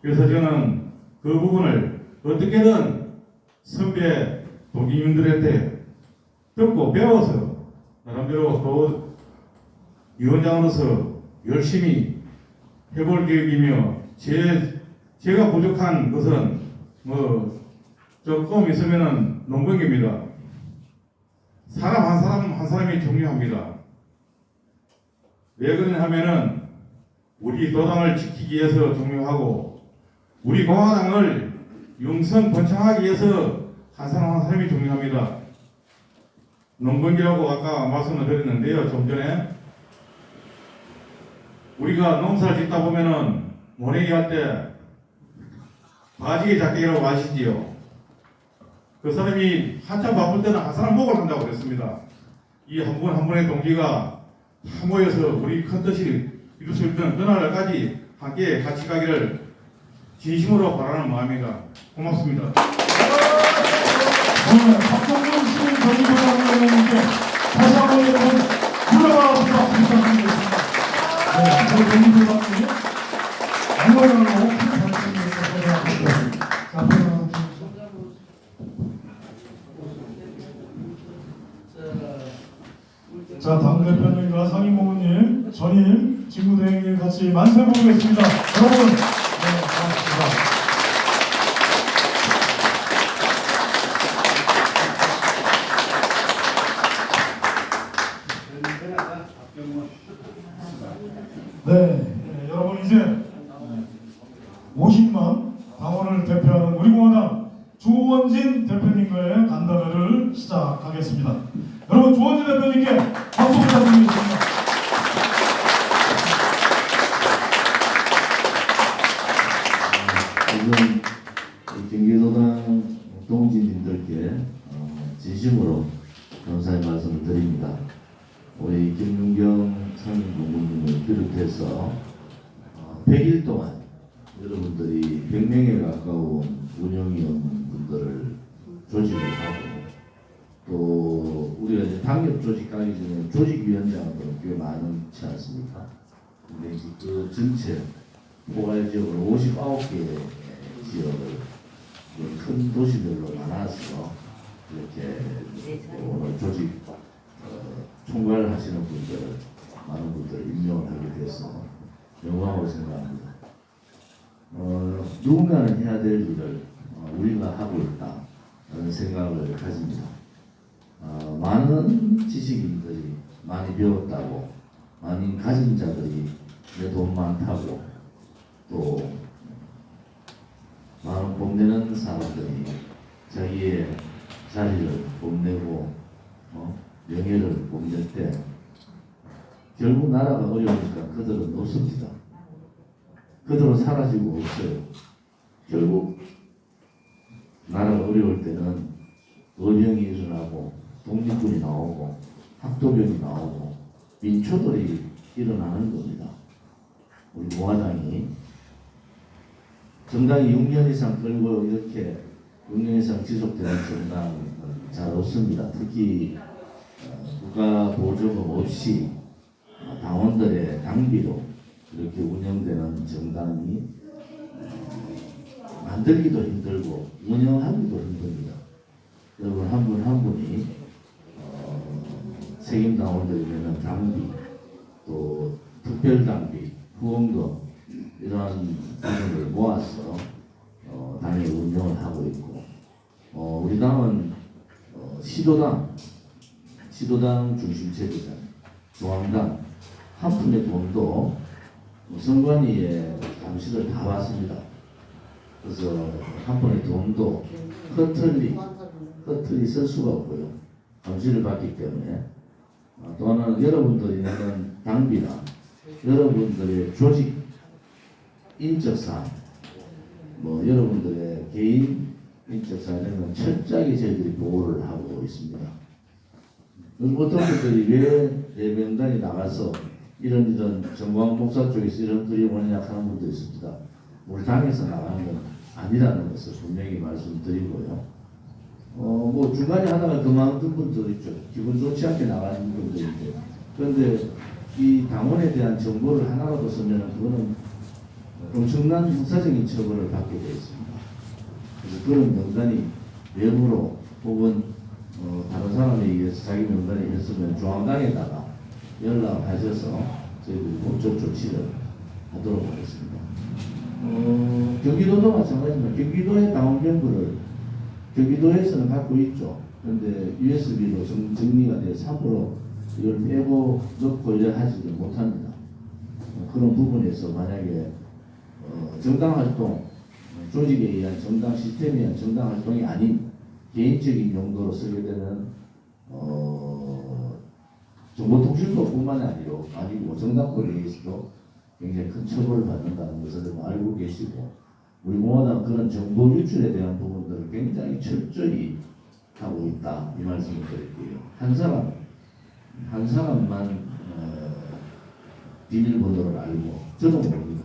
그래서 저는 그 부분을 어떻게든 선배 동기님들한테 듣고 배워서 나름대로 또 위원장으로서 열심히 해볼 계획이며, 제가 부족한 것은 뭐 조금 있으면은 농번기입니다. 사람 한 사람이 중요합니다. 왜 그러냐 하면은 우리 도당을 지키기 위해서 중요하고, 우리 공화당을 융성 번창하기 위해서 한 사람이 중요합니다. 농번기라고 아까 말씀을 드렸는데요. 좀 전에 우리가 농사를 짓다 보면은 모내기 할 때 바지게 작게라고 아시지요? 그 사람이 한참 바쁠 때는 한 사람 목을 한다고 그랬습니다. 이 한 분 한 분의 동기가 다 모여서 우리 큰 뜻이 이룰 수 있는 그날까지 함께 같이 가기를 진심으로 바라는 마음입니다. 고맙습니다. 오늘 박정훈 시민 경기도당의원님께 다시 한번 여러분 불러봐 박수 부탁드리겠습니다. 네, 저희 경기도당이 영광으로 큰 관심을 가져가고 있습니다. 자, 앞으로 자, 당대표님과 상임고문님, 전임 직무대행님 같이 만세 보겠습니다. 여러분, 네, 고맙습니다. 네, 여러분 이제 50만 당원을 대표하는 우리 공화당 조원진 대표님과의 간담회를 시작하겠습니다. 여러분 조원진 대표님께 박수 부탁드리겠습니다. 오늘 경기도당 동지님들께 진심으로 감사의 말씀을 드립니다. 우리 김윤경 상임고문님을 비롯해서 100일 동안 여러분들이 100명에 가까운 운영위원분들을 조직을 하고, 또 우리가 이제 당협 조직 가기 전에 조직위원장도 꽤 많지 않습니까? 근데 이제 그 전체 포괄 지역으로 59개 지역을 큰 도시별로 나눠서 이렇게 오늘 조직 총괄을 하시는 분들, 많은 분들을 임명을 하게 돼서 영광으로 생각합니다. 누군가는 해야 될 일을 우리가 하고 있다는 생각을 가집니다. 많은 지식인들이 많이 배웠다고, 많은 가진 자들이 내 돈 많다고, 또 많은 뽐내는 사람들이 자기의 자리를 뽐내고 명예를 뽐낼 때 결국 나라가 어려우니까 그들은 없습니다. 그들은 사라지고 없어요. 결국 나라가 어려울 때는 의병이 일어나고 독립군이 나오고 학도병이 나오고 민초들이 일어나는 겁니다. 우리 공화당이 정당이 6년 이상 끌고 이렇게 6년 이상 지속되는 정당은 잘 없습니다. 특히 국가 보조금 없이 당원들의 당비로 이렇게 운영되는 정당이 만들기도 힘들고 운영하기도 힘듭니다. 여러분 한 분 한 분이 책임당원들이 내는 당비, 또 특별당비, 후원금 이러한 부분을 모아서 당의 운영을 하고 있고 우리 당은 시도당 중심체제잖아요. 중앙당 한 푼의 돈도 선관위의 감시를 다 받습니다. 그래서 한 푼의 돈도 허틀리 쓸 수가 없고요. 감시를 받기 때문에 또 하나는 여러분들이 내는 당비나 여러분들의 조직 인적사항 여러분들의 개인 인적사항에는 철저하게 저희들이 보호를 하고 있습니다. 어떤 분들이 왜 내 명단이 나가서 이런 정광 목사 쪽에서 이런 글이 오느냐 하는 분도 있습니다. 우리 당에서 나가는 건 아니라는 것을 분명히 말씀드리고요. 중간에 하다가 그만둔 분도 있죠. 기분 좋지 않게 나가는 분도 있고. 그런데 이 당원에 대한 정보를 하나라도 쓰면 그거는 엄청난 형사적인 처벌을 받게 되어 있습니다. 그래서 그런 명단이 외부로 혹은 다른 사람에 의해서 자기 명단이 했으면 중앙당에다가 연락하셔서 저희들이 법적 조치를 하도록 하겠습니다. 경기도도 마찬가지입니다. 경기도의 당원 명부를 경기도에서는 갖고 있죠. 그런데 USB로 정리가 돼서 함부로 이걸 빼고 넣고 이래 하지를 못합니다. 그런 부분에서 만약에 정당 활동, 조직에 의한 정당 시스템에 의한 정당 활동이 아닌 개인적인 용도로 쓰게 되는 정보통신법뿐만 아니고 정당권에 의해서도 굉장히 큰 처벌을 받는다는 것을 알고 계시고 우리 공화당 그런 정보 유출에 대한 부분들을 굉장히 철저히 하고 있다 이 말씀을 드릴게요. 한 사람만 비밀번호를 알고 저도 모릅니다.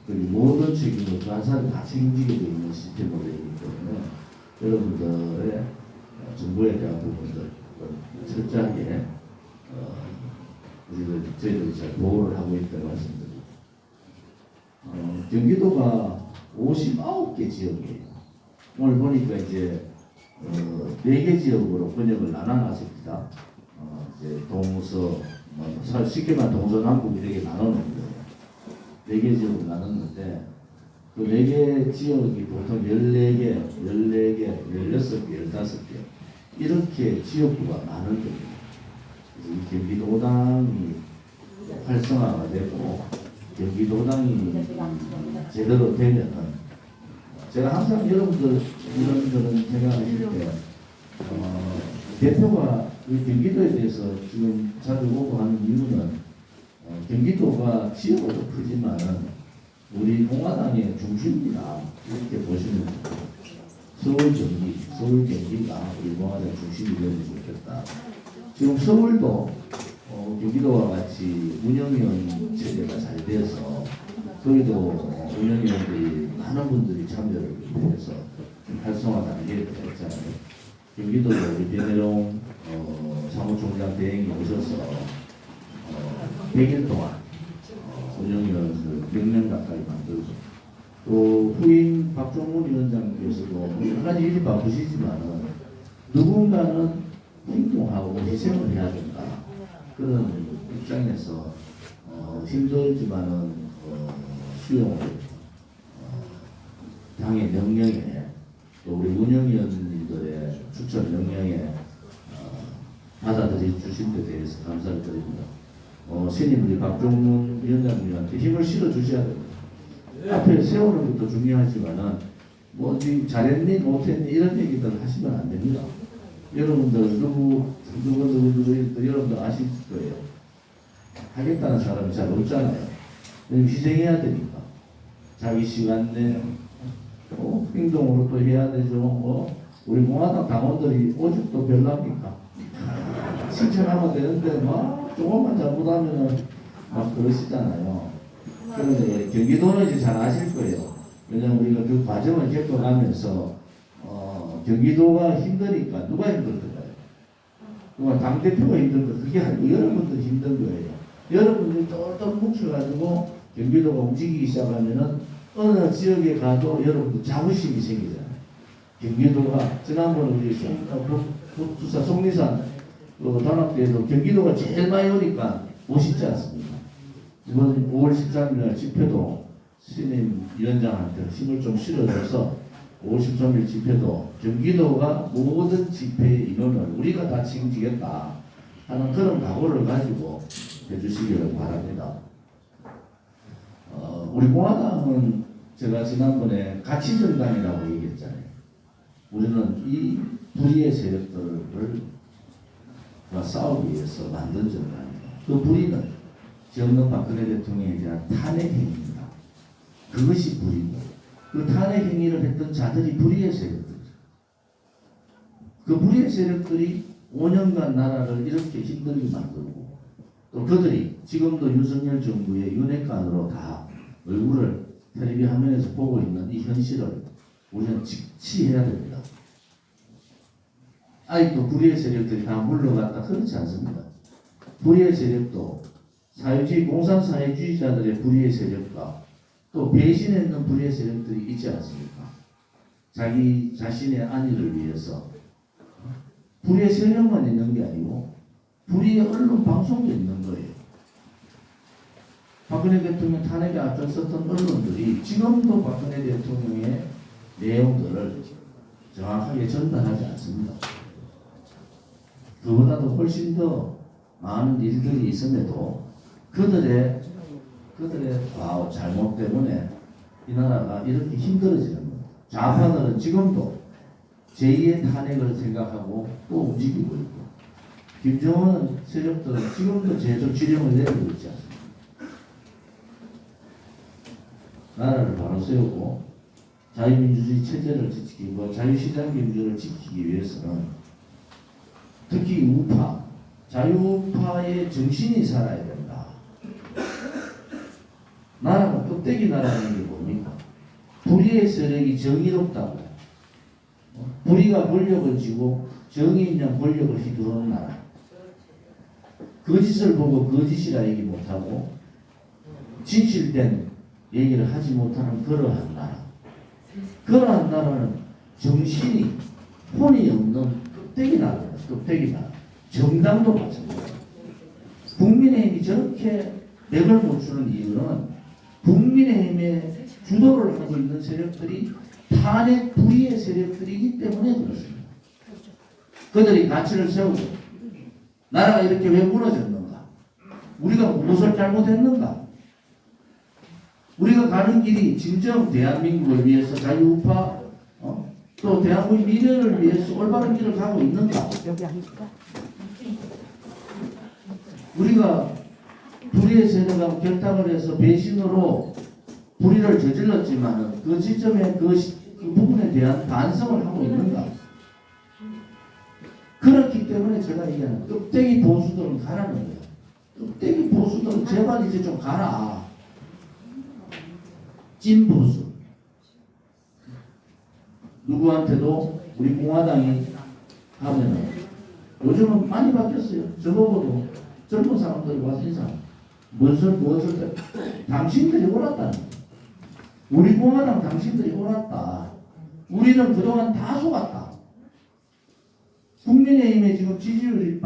그리고 모든 책임을 그 한 사람이 다 책임지게 되어 있는 시스템으로 되어 있기 때문에 여러분들의 정보에 대한 부분들 철저하게 저희들이 잘 보호를 하고 있다고 말씀드립니다. 경기도가 59개 지역이에요. 오늘 보니까 이제 4개 지역으로 번역을 나눠놨습니다. 이제 동서, 쉽게 말하면 동서남북 이렇게 나누는데 4개 지역으로 나눴는데 그 4개 지역이 보통 14개, 16개, 15개 이렇게 지역구가 많을 겁니다. 이 경기도당이 활성화가 되고 경기도당이 제대로 되면은 제가 항상 여러분들 이런 생각하실 때 대표가 이 경기도에 대해서 지금 자주 오고 하는 이유는 경기도가 지역으로 크지만은 우리 공화당의 중심이다 이렇게 보시면 됩니다. 서울 경기가 우리 공화당 중심이 되면 좋겠다. 지금 서울도 경기도와 같이 운영위원 체제가 잘 돼서 거기도 운영위원들이 많은 분들이 참여를 해서 활성화 단계에 들어갔잖아요. 경기도도 우리 변혜룡 사무총장 대행이 오셔서 100일 동안 운영위원들 100명 가까이 만들고 또 후임 박종문 위원장께서도 여러 가지 일이 바쁘시지만은 누군가는 행동하고 희생을 해야 된다. 그런 입장에서 힘들지만은 수용을 당의 명령에 또 우리 운영위원님들의 추천 명령에 받아들여 주신 데 대해서 감사를 드립니다. 신임 우리 박종문 위원장님한테 힘을 실어 주셔야 됩니다. 앞에 세우는 것도 중요하지만은 뭐 잘했니 못했니 이런 얘기들 하시면 안 됩니다. 여러분들 누구 여러분들 아실 거예요. 하겠다는 사람이 잘 없잖아요. 희생해야 되니까 자기 시간 내 행동으로 또 해야 되죠. 우리 공화당 당원들이 오죽도 별납니까? 칭찬하면 되는데 막 조금만 잘못하면은 막 그러시잖아요. 그런데 경기도는 이제 잘 아실 거예요. 왜냐면 우리가 그 과정을 겪어가면서 경기도가 힘드니까 누가 힘들던가요? 누가 당대표가 힘든 거 그게 아니고 여러분들 힘든 거예요. 여러분들이 똘똘 뭉쳐가지고 경기도가 움직이기 시작하면은 어느 지역에 가도 여러분들 자부심이 생기잖아요. 경기도가 지난번에 우리 부사 속리산 단합대회도 경기도가 제일 많이 오니까 멋있지 않습니까? 이번 5월 13일 날 집회도 신임 위원장한테 힘을 좀 실어줘서 5월 13일 집회도 경기도가 모든 집회 인원을 우리가 다 책임지겠다 하는 그런 각오를 가지고 해주시기를 바랍니다. 우리 공화당은 제가 지난번에 가치정당이라고 얘기했잖아요. 우리는 이 불의의 세력들을 싸우기 위해서 만든 정당입니다. 그 불의는 지역는 박근혜 대통령에 대한 탄핵 행위입니다. 그것이 불의고 그 탄핵 행위를 했던 자들이 불의의 세력들이죠. 그 불의의 세력들이 5년간 나라를 이렇게 힘들게 만들고 또 그들이 지금도 윤석열 정부의 윤핵관으로 다 얼굴을 텔레비 화면에서 보고 있는 이 현실을 우리는 직시해야 됩니다. 아직도 불의의 세력들이 다 물러갔다 그렇지 않습니다. 불의의 세력도 사회주의 공산사회주의자들의 불의의 세력과 또 배신했는 불의의 세력들이 있지 않습니까? 자기 자신의 안위를 위해서 불의의 세력만 있는 게 아니고 불의의 언론 방송도 있는 거예요. 박근혜 대통령 탄핵에 앞장섰던 언론들이 지금도 박근혜 대통령의 내용들을 정확하게 전달하지 않습니다. 그보다도 훨씬 더 많은 일들이 있음에도 그들의 잘못 때문에 이 나라가 이렇게 힘들어지는 겁니다. 좌파들은 지금도 제2의 탄핵을 생각하고 또 움직이고 있고 김정은 세력들은 지금도 제조 지령을 내리고 있지 않습니까? 나라를 바로 세우고 자유민주주의 체제를 지키고 자유시장 경제를 지키기 위해서는 특히 우파, 자유우파의 정신이 살아야 된다. 나라가 껍데기 나라는 게 뭡니까? 불의의 세력이 정의롭다고 불의가 권력을 쥐고 정의인양 권력을 휘두르는 나라. 거짓을 보고 거짓이라 얘기 못하고 진실된 얘기를 하지 못하는 그러한 나라. 그러한 나라는 정신이 혼이 없는 껍데기 나라입니다. 껍데기 나라. 정당도 마찬가지입니다. 국민의힘이 저렇게 맥을 못 추는 이유는 국민의힘의 주도를 하고 있는 세력들이 탄핵 불의의 세력들이기 때문에 그렇습니다. 그들이 가치를 세우고 나라가 이렇게 왜 무너졌는가? 우리가 무엇을 잘못했는가? 우리가 가는 길이 진정 대한민국을 위해서 자유우파 또 대한민국 미래를 위해서 올바른 길을 가고 있는가? 우리가 불의의 세력하고 결탁을 해서 배신으로 불의를 저질렀지만 그 시점에 그 부분에 대한 반성을 하고 있는가? 그렇기 때문에 제가 얘기하는 껍데기 보수들은 가라는 거예요. 껍데기 보수들은 제발 이제 좀 가라. 찐 보수. 누구한테도 우리 공화당이 하면은 요즘은 많이 바뀌었어요. 저보고도 젊은 사람들이 와서 인사. 무엇을 당신들이 옳았다는 거예요. 우리 공화당 당신들이 옳았다. 우리는 그동안 다 속았다. 국민의힘의 지금 지지율이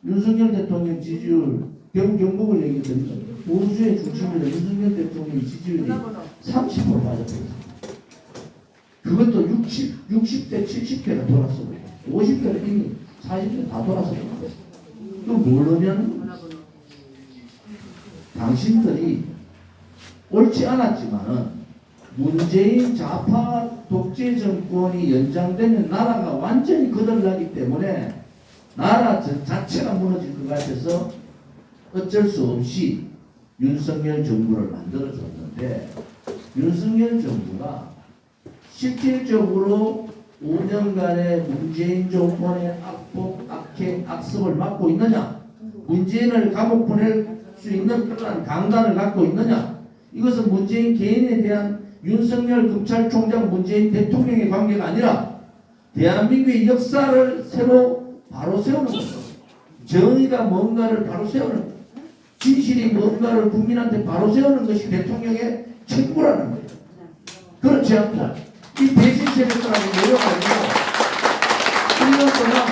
윤석열 대통령 지지율 경북을 얘기 드리면 보수의 중심으로 윤석열 대통령 지지율이 30% 빠졌습니다. 그것도 60대 70대가 돌았습니다. 50대는 이미 40대 다 돌았습니다. 또 모르면 당신들이 옳지 않았지만은 문재인 좌파 독재 정권이 연장되면 나라가 완전히 거덜나기 때문에 나라 자체가 무너질 것 같아서 어쩔 수 없이 윤석열 정부를 만들어줬는데 윤석열 정부가 실질적으로 5년간의 문재인 정권의 악복, 악행, 악습을 막고 있느냐? 문재인을 감옥 보낼 수 있는 그런 강단을 갖고 있느냐? 이것은 문재인 개인에 대한 윤석열 검찰총장 문재인 대통령의 관계가 아니라 대한민국의 역사를 새로 바로 세우는 것입니다. 정의가 뭔가를 바로 세우는 것, 진실이 뭔가를 국민한테 바로 세우는 것이 대통령의 책무라는 거예요. 그렇지 않고 이 배신 세력들하고 내려가지고 1년 동안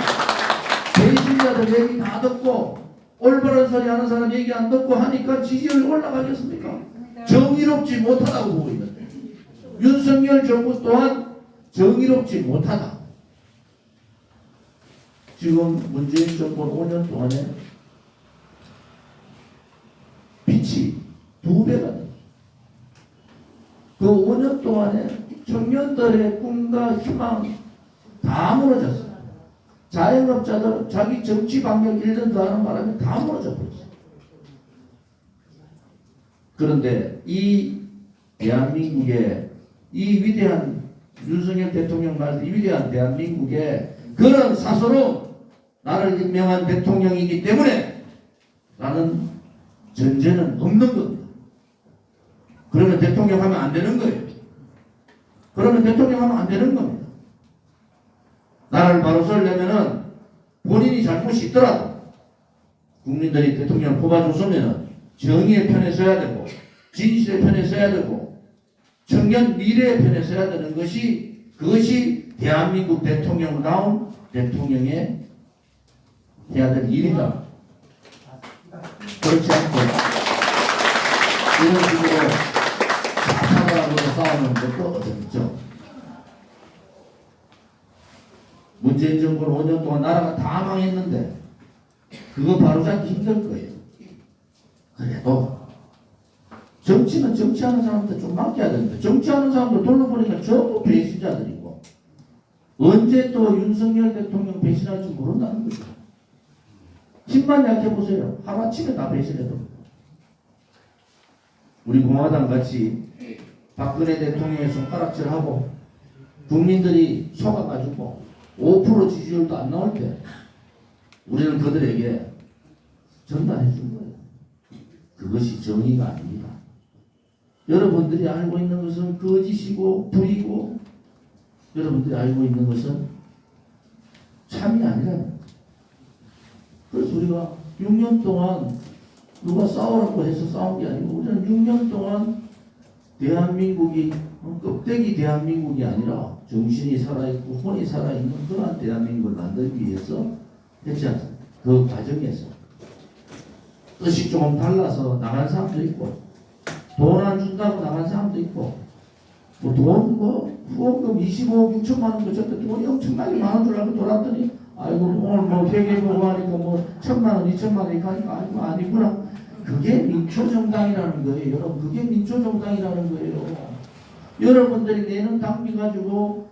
배신자들 얘기 다 듣고 올바른 소리 하는 사람 얘기 안 듣고 하니까 지지율이 올라가겠습니까? 정의롭지 못하다고 보고 있는데 윤석열 정부 또한 정의롭지 못하다. 지금 문재인 정부 5년 동안에 빛이 2배가 됐어요. 그 5년 동안에 청년들의 꿈과 희망 다 무너졌어요. 자영업자들 자기 정치 방역 1년 더 하는 바람에 다 무너져 버렸어요. 그런데 이 대한민국의 이 위대한 윤석열 대통령 말도 이 위대한 대한민국의 그런 사소로 나를 임명한 대통령이기 때문에 나는 전제는 없는 겁니다. 그러면 대통령 하면 안 되는 거예요. 그러면 대통령 하면 안 되는 겁니다. 나라를 바로 세우려면은 본인이 잘못이 있더라도 국민들이 대통령을 뽑아줬으면 정의의 편에 서야 되고 진실의 편에 서야 되고 청년 미래의 편에 서야 되는 것이 그것이 대한민국 대통령다운 대통령의 해야 될 일이다. 그렇지 않고 이런 식으로 좌파들하고 싸우는 것도 어렵죠. 문재인 정부는 5년 동안 나라가 다 망했는데 그거 바로잡기 힘들 거예요. 그래도 정치는 정치하는 사람들 좀 맡겨야 되는데 정치하는 사람들 돌려보니까 전부 배신자들이고 언제 또 윤석열 대통령 배신할지 모른다는 거죠. 힘만 약해보세요. 하루아침에 다 배신해도. 우리 공화당 같이 박근혜 대통령의 손가락질하고 국민들이 속아가지고 5% 지지율도 안 나올 때 우리는 그들에게 전달해 준 거예요. 그것이 정의가 아닙니다. 여러분들이 알고 있는 것은 거짓이고 불이고 여러분들이 알고 있는 것은 참이 아니라 그래서 우리가 6년 동안 누가 싸우라고 해서 싸운 게 아니고 우리는 6년 동안 대한민국이 껍데기 대한민국이 아니라 정신이 살아있고 혼이 살아있는 그러한 대한민국을 만들기 위해서 했지 않습니까? 그 과정에서 뜻이 조금 달라서 나간 사람도 있고 돈 안 준다고 나간 사람도 있고 후원금 25억 6천만 원 그쳤는데 돈이 엄청나게 많은 줄 알고 돌았더니 아이고 오늘 뭐 회계보고 하니까 뭐 1,000만 원 2,000만 원이 가니까 아이고 아니구나. 그게 민초정당이라는 거예요. 여러분 그게 민초정당이라는 거예요. 여러분들이 내는 당비 가지고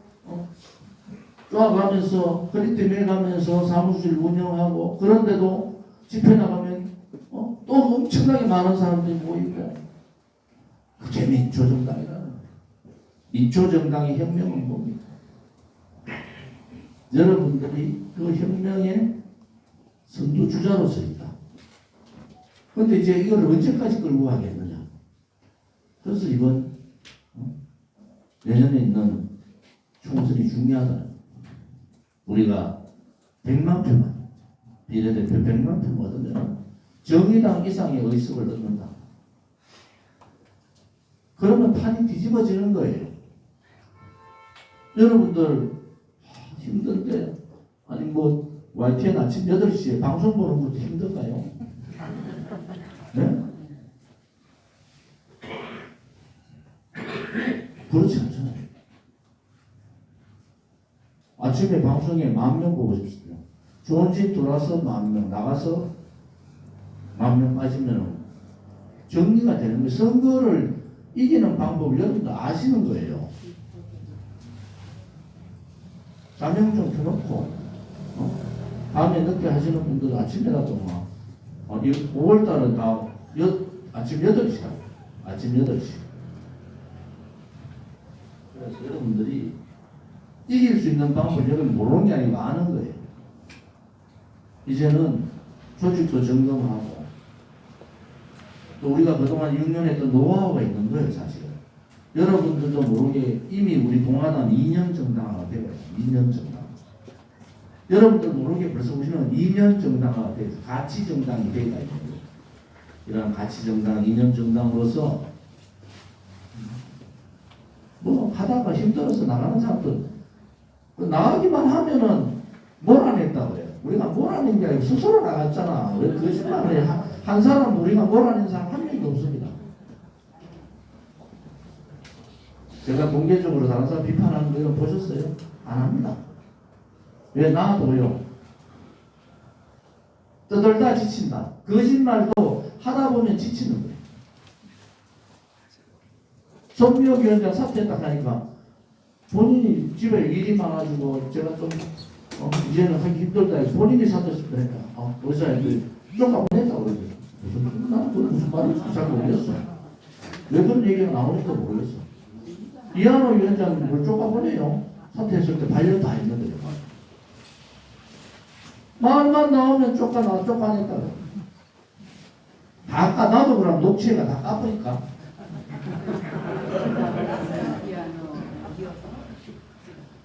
쪼아가면서 그리트 매가면서 사무실 운영하고 그런데도 집회 나가면 또 엄청나게 많은 사람들이 모이고 그게 민초정당이라는 거예요. 민초정당의 혁명은 뭡니까? 여러분들이 그 혁명의 선두주자로서 있다. 그런데 이제 이걸 언제까지 끌고 가겠느냐. 그래서 이번 내년에 있는 총선이 중요하다. 우리가 100만 표만 비례대표 100만 표 얻으면 정의당 이상의 의석을 얻는다. 그러면 판이 뒤집어지는 거예요. 여러분들 힘든데 아니 뭐 YTN 아침 8시에 방송 보는 것도 힘들까요? 네? 그렇지 않잖아요. 아침에 방송에 10,000명 보고 싶습니다. 좋은 집 들어와서 10,000명 나가서 10,000명 빠지면 정리가 되는 거예요. 선거를 이기는 방법을 여러분도 아시는 거예요. 자명 좀 켜놓고 밤에 늦게 하시는 분들 아침에라도 막 5월달은 다 아침 8시 아침 8시. 그래서 여러분들이 이길 수 있는 방법을 여러분 모르는 게 아니고 아는 거예요. 이제는 조직도 점검하고 또 우리가 그동안 6년 했던 노하우가 있는 거예요, 사실은. 여러분들도 모르게 이미 우리 동아당 2년 정당화가 되고 있어요. 2년 정당. 여러분들 모르게 벌써 우리는 2년 정당화가 돼서 가치 정당이 되어 있는 거예요. 이런 가치 정당, 2년 정당으로서 뭐 하다가 힘들어서 나가는 사람들 나가기만 하면은 몰아냈다고 그래요. 우리가 몰아낸 게 아니고 스스로 나갔잖아. 왜 거짓말을 해? 한 사람 우리가 몰아낸 사람 한 명도 없습니다. 제가 공개적으로 다른 사람 비판하는 거 이런 보셨어요? 안 합니다. 왜 나도요? 떠들다 지친다. 거짓말도 하다 보면 지치는 거예요. 손미혁 위원장 사퇴 딱 하니까 본인이 집에 일이 많아지고 제가 좀 이제는 하기 힘들다. 본인이 사퇴했으니까 의사애들 쫓아보냈다고 그러죠. 나는 그건 무슨 말인지 잘 모르겠어. 왜 그런 얘기가 나오는지도 모르겠어. 이한호 위원장님 그걸 쫓아보내요. 사퇴했을 때 발령 다 했는데요. 말만 나오면 쫓아냈다. 다 나도 그럼 녹취가 다 까보니까.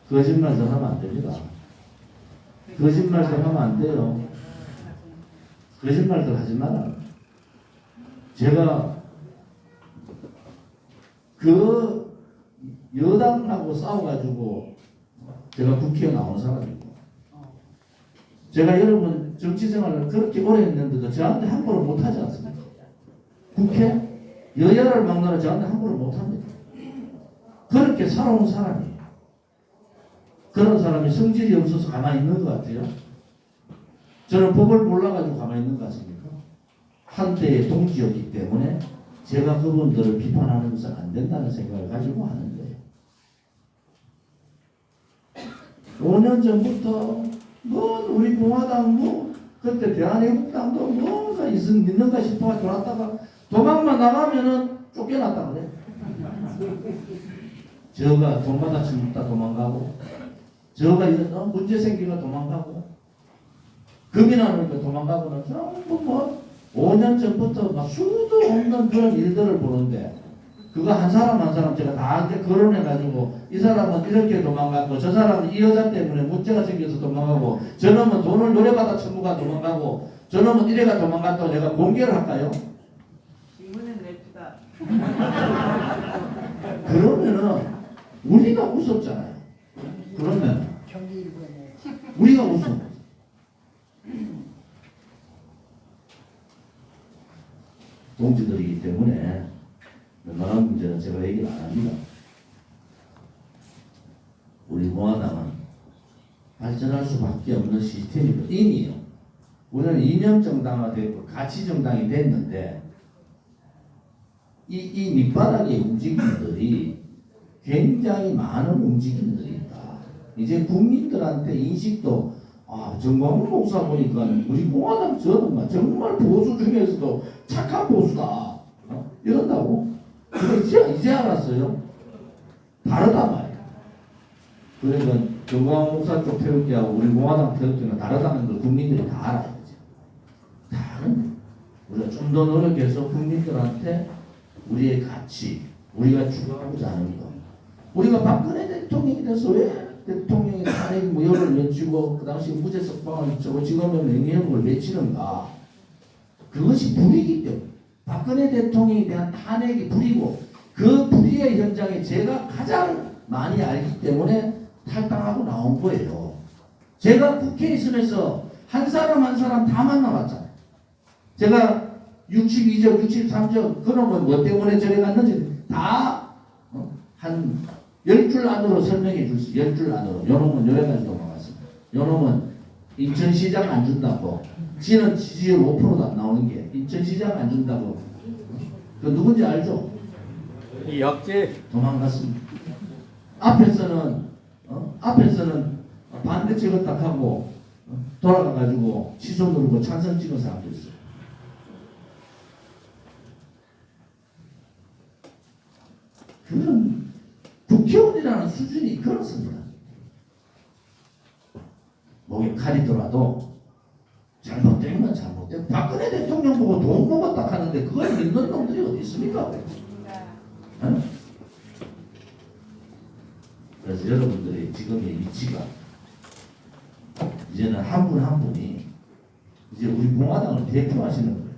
거짓말도 하면 안 됩니다. 거짓말도 하면 안 돼요. 거짓말도 하지 마라. 제가 그 여당하고 싸워가지고 제가 국회에 나온 사람이고 제가 여러분 정치생활을 그렇게 오래 했는데도 저한테 함부로 못하지 않습니까? 국회 여야를 막느라 저한테 함부로 못합니다. 그렇게 살아온 사람이에요. 그런 사람이 성질이 없어서 가만히 있는 것 같아요. 저는 법을 몰라가지고 가만히 있는 것 같습니까? 한때의 동지였기 때문에 제가 그분들을 비판하는 것은 안 된다는 생각을 가지고 하는 거예요. 5년 전부터 우리 공화당 그때 대한애국당도 뭔가 있는가 싶어 돌았다가 도망만 나가면은 쫓겨났다 그래. 저가 돈받아 치면 도망가고 저가 문제 생기가 도망가고 금이 나니까 도망가고는 전부 5년 전부터 막 수도 없는 그런 일들을 보는데 그거 한 사람 한 사람 제가 다 이제 거론해가지고 이 사람은 이렇게 도망갔고 저 사람은 이 여자 때문에 문제가 생겨서 도망가고 저놈은 돈을 노래받아 처무가 도망가고 저놈은 이래가 도망갔다고 내가 공개를 할까요? 신문에 냅시다. 그러면은 우리가 웃었잖아요. 그러면 우리가 웃어. 동지들이기 때문에 웬만한 문제는 제가 얘기를 안 합니다. 우리 공화당은 발전할 수밖에 없는 시스템이고 이미요. 우리는 이념 정당화 되고 가치 정당이 됐는데 이 밑바닥의 움직임들이 굉장히 많은 움직임들이 있다. 이제 국민들한테 인식도 정광훈 목사 보니까 우리 공화당 저는 정말 보수 중에서도 착한 보수다. 이런다고? 그거 이제 알았어요. 다르단 말이야. 그러니까 정광훈 목사 쪽 태극기하고 우리 공화당 태극기는 다르다는 걸 국민들이 다 알아야 되죠. 다른 우리가 좀 더 노력해서 국민들한테 우리의 가치, 우리가 추구하고자 하는 것. 우리가 박근혜 대통령이 돼서 왜 대통령이 탄핵 무효를 외치고 그 당시 무죄 석방을 외치고 지금은 명예회복을 외치는가? 그것이 불이기 때문에 박근혜 대통령에 대한 탄핵이 불이고 그 불의의 현장에 제가 가장 많이 알기 때문에 탈당하고 나온 거예요. 제가 국회에 있으면서 한 사람 한 사람 다 만나봤잖아요. 제가 62적, 63적 그놈은 뭐 때문에 저래 갔는지 다 한 10줄 안으로 설명해 줄 수, 10줄 안으로. 요놈은 여기까지 도망갔습니다. 요놈은 인천시장 안 준다고. 지는 지지율 5%도 안 나오는 게 인천시장 안 준다고. 그 누군지 알죠? 이 역제 도망갔습니다. 앞에서는 반대 찍었다 하고 돌아가가지고 취소 누르고 찬성 찍은 사람도 있어요. 그런 국회의원이라는 수준이 그렇습니다. 목에 칼이 들어와도 잘못된 건 잘못된 박근혜 대통령 보고 돈 먹었다 하는데 그걸 믿는 놈들이 어디 있습니까? 응? 그래서 여러분들이 지금의 위치가 이제는 한 분 한 분이 이제 우리 공화당을 대표하시는 거예요.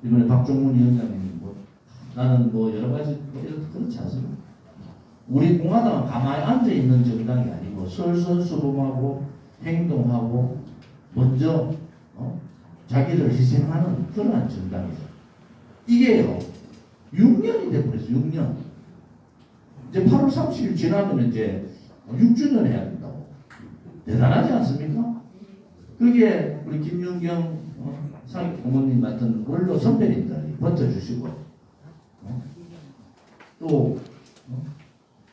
이번에 박종문 위원장님 뭐 나는 뭐 여러 가지 뭐 그렇지 않습니다. 우리 공화당은 가만히 앉아 있는 정당이 아니고 솔선수범하고 행동하고 먼저 자기를 희생하는 그러한 정당이죠. 이게요 6년이 돼버렸어요. 6년. 이제 8월 30일 지나면 이제 6주년 해야 된다고. 대단하지 않습니까? 그게 우리 김윤경 상임 부모님 같은 원로 선배님들이 버텨주시고 또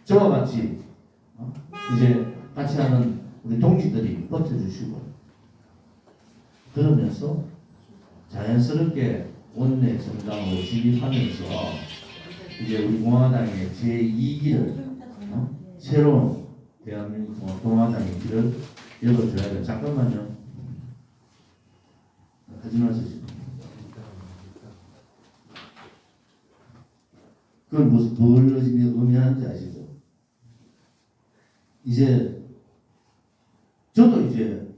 저와 같이 이제 같이 하는 우리 동지들이 버텨주시고 그러면서 자연스럽게 원내 정당으로 진입하면서 이제 우리 공화당의 제2기를 새로운 대한민국 공화당의 길을 열어줘야 돼. 잠깐만요. 하지 마세요. 그걸 뭘 의미하는지 아시죠? 이제 저도 이제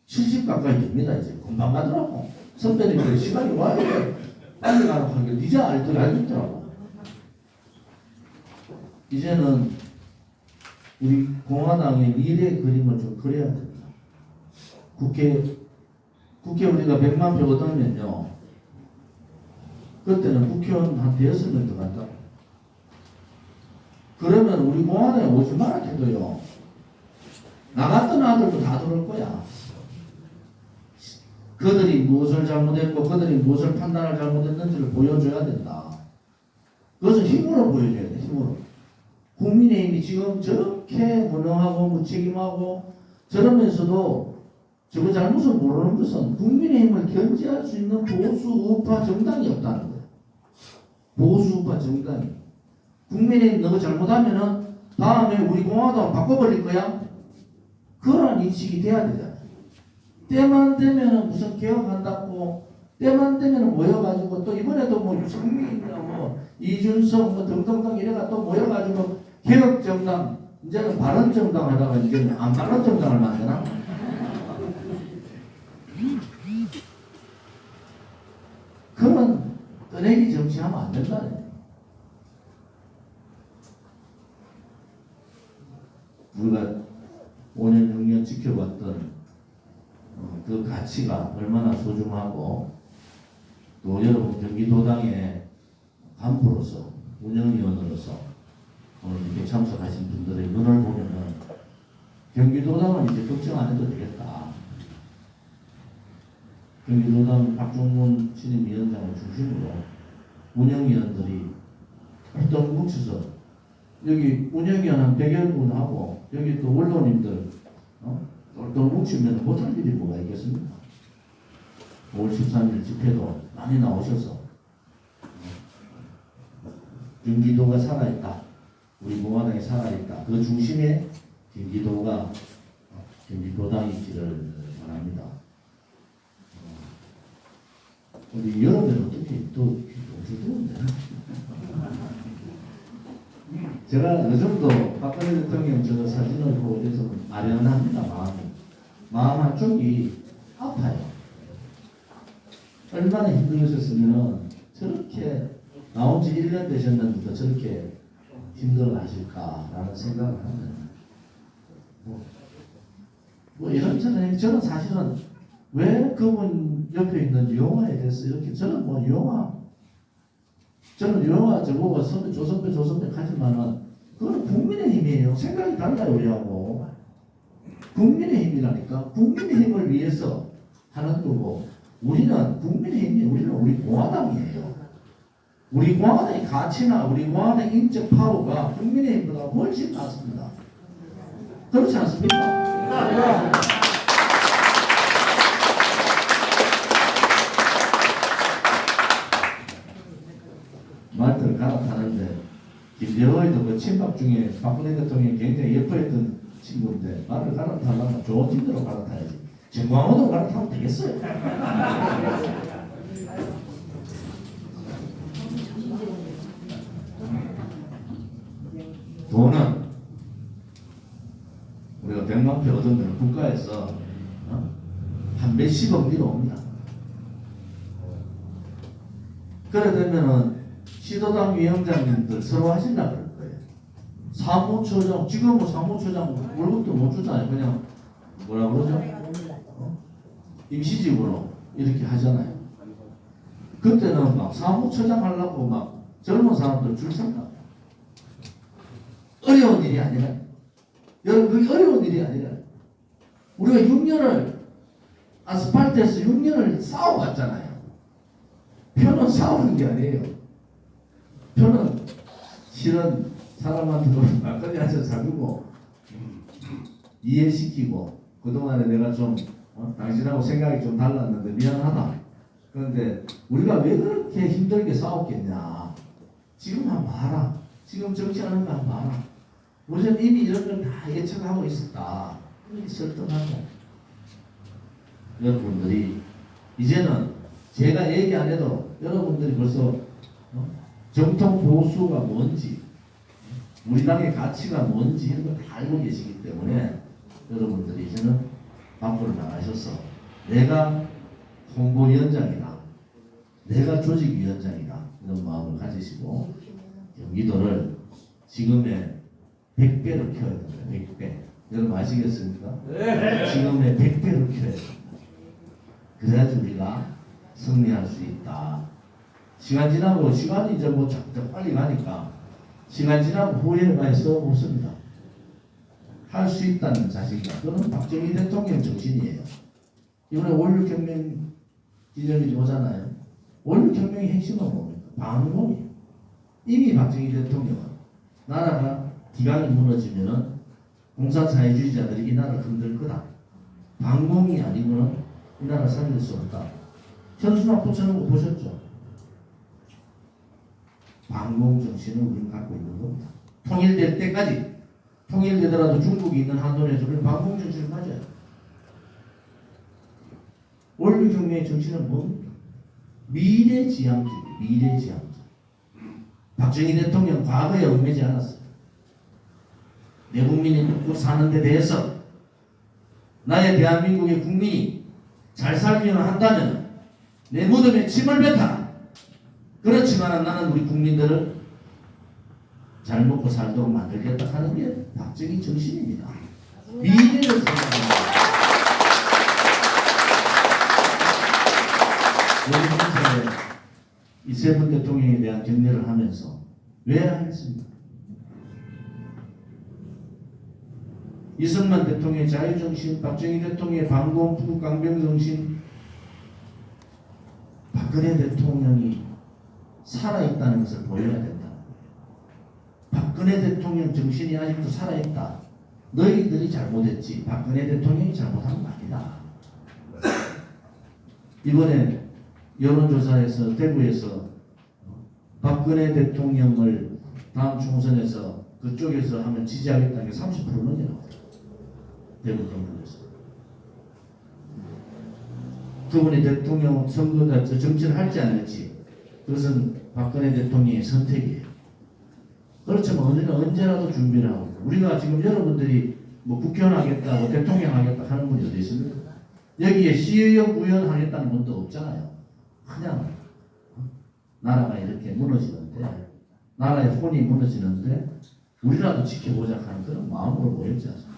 70 가까이 됩니다. 이제 금방 가더라고. 선배님들 시간이 와야 돼. 빨리 가라고 하는 게 이제 알겠더라고. 이제는 우리 공화당의 미래 그림을 좀 그려야 됩니다. 국회 우리가 100만 표 얻으면요. 그때는 국회의원 한 5명 더 간다. 그러면 우리 공화당에 오지 마라 해도요. 나갔던 아들도 다 들어올 거야. 그들이 무엇을 잘못했고 그들이 무엇을 판단을 잘못했는지를 보여줘야 된다. 그것을 힘으로 보여줘야 돼. 힘으로. 국민의힘이 지금 저렇게 무능하고 무책임하고 저러면서도 저거 잘못을 모르는 것은 국민의힘을 견제할 수 있는 보수 우파 정당이 없다는 거예요. 보수 우파 정당이. 국민의힘 너가 잘못하면은 다음에 우리 공화당 바꿔버릴 거야. 그런 인식이 돼야 되잖아요. 때만 되면은 무슨 개혁한다고 때만 되면은 모여가지고 또 이번에도 뭐 유승민이나 뭐 이준석 뭐 등등등 이래가 또 모여가지고 개혁정당 이제는 바른정당 하다가 이제는 안 바른정당을 만드나? 그런 떠내기 정치하면 안 된다는 거예요. 우리가 5년 6년 지켜봤던 그 가치가 얼마나 소중하고 또 여러분 경기도당의 간부로서 운영위원으로서 오늘 이렇게 참석하신 분들의 눈을 보면은 경기도당은 이제 걱정 안 해도 되겠다. 경기도당 박종문 신임위원장을 중심으로 운영위원들이 활동 뭉쳐서 여기 운영위원 한 100여 분하고 여기 또 원로님들 활동 뭉치면 못할 일이 뭐가 있겠습니까? 5월 13일 집회도 많이 나오셔서 경기도가 살아있다. 우리 공화당이 살아있다. 그 중심에 경기도가 경기도당이 있기를 바랍니다. 우리 여러분들 어떻게 또 어떻게 제가 요즘도 박근혜 대통령 저 사진을 보고 이래서 아련합니다. 마음 한쪽이 아파요. 얼마나 힘들으셨으면 저렇게 나온 지 1년 되셨는데도 저렇게 힘들어 하실까라는 생각을 하면 뭐 이런저런 저는 사실은 왜 그분 옆에 있는 유영아에 대해서 이렇게 저는 뭐 유영아 저거가 선배 조선배 하지만은 그건 국민의힘이에요. 생각이 달라요 우리하고. 국민의힘이라니까. 국민의힘을 위해서 하는 거고 우리는 국민의힘이 우리는 우리 공화당이에요. 우리 공화당의 가치나 우리 공화당의 인적 파워가 국민의힘보다 훨씬 낮습니다. 그렇지 않습니까? 말들을 갈아타는데 김대호에도 그 친박 중에 박근혜 대통령이 굉장히 예뻐했던 친구인데 말을 갈아타려면 좋은 팀대로 갈아타야지. 정광호도 갈아타면 되겠어요. 돈은 우리가 100만 표 얻으면 국가에서 한 몇십억 밀어옵니다. 그래 되면은 시도당 위원장님들 서로 하신다 그럴 거예요. 사무처장, 지금 뭐 사무처장 월급도 못 주잖아요. 그냥 뭐라 그러죠? 임시직으로 이렇게 하잖아요. 그때는 막 사무처장 하려고 막 젊은 사람들 줄 선다. 어려운 일이 아니라, 여러분 그게 어려운 일이 아니라, 우리가 6년을 아스팔트에서 6년을 싸워왔잖아요. 표는 싸우는 게 아니에요. 표는 실은 사람한테 막걸리 한잔 사주고 이해시키고, 그동안에 내가 좀 당신하고 생각이 좀 달랐는데 미안하다. 그런데 우리가 왜 그렇게 힘들게 싸웠겠냐. 지금 한번 봐라. 지금 정치하는 거 한번 봐라. 우리는 이미 이런 걸 다 예측하고 있었다. 이렇게 설득하고. 여러분들이 이제는 제가 얘기 안 해도 여러분들이 벌써 정통 보수가 뭔지, 우리 당의 가치가 뭔지 이런 걸 다 알고 계시기 때문에 여러분들이 이제는 밖으로 나가셔서 내가 홍보위원장이다, 내가 조직위원장이다, 이런 마음을 가지시고 경기도를 지금의 100배로 키워야 됩니다. 100배. 여러분 아시겠습니까? 네. 지금의 100배로 키워야 됩니다. 그래야지 우리가 승리할 수 있다. 시간 지나고, 시간이 이제 뭐 자꾸 빨리 가니까 시간 지나고 후회가 있어 없습니다. 할 수 있다는 자신감. 그건 박정희 대통령 정신이에요. 이번에 5.16혁명 기념일이 오잖아요. 5.16혁명의 핵심은 뭡니까? 반공이에요. 이미 박정희 대통령은 나라가 기강이 무너지면은 공산사회주의자들이 이 나라를 흔들 거다. 반공이 아니고는 이 나라 살릴 수 없다. 현수막 붙여놓은 거 보셨죠? 반공 정신을 우리는 갖고 있는 겁니다. 통일될 때까지, 통일되더라도 중국이 있는 한도에서 우리는 반공 정신을 가져야 돼요. 5.16혁명의 정신은 뭡니까? 미래지향적이에요. 미래지향적. 박정희 대통령 과거에 얽매지 않았어요. 내 국민이 먹고 사는 데 대해서 나의 대한민국의 국민이 잘 살기만 한다면 내 무덤에 침을 뱉어라. 그렇지만 나는 우리 국민들을 잘 먹고 살도록 만들겠다 하는 게 박정희 정신입니다. 미래를 생각합니다. 여러분 이세분 대통령에 대한 격려를 하면서 왜 하겠습니까? 이승만 대통령의 자유정신, 박정희 대통령의 반공, 북강병정신, 박근혜 대통령이 살아있다는 것을 보여야 된다는 거예요. 박근혜 대통령 정신이 아직도 살아있다. 너희들이 잘못했지 박근혜 대통령이 잘못한 거 아니다. 이번에 여론조사에서 대구에서 박근혜 대통령을 다음 총선에서 그쪽에서 하면 지지하겠다는 게 30% 넘게 나와요. 대구 경북에서. 그분이 대통령 선거다 정치를 할지 안 할지 그것은 박근혜 대통령의 선택이에요. 그렇지만 언제라도 준비를 하고, 우리가 지금 여러분들이 뭐 국회의원 하겠다, 뭐 대통령 하겠다 하는 분이 어디 있습니까? 여기에 시의원, 구의원 하겠다는 분도 없잖아요. 그냥 나라가 이렇게 무너지는데, 나라의 혼이 무너지는데 우리라도 지켜보자 하는 그런 마음으로 모였지 않습니까?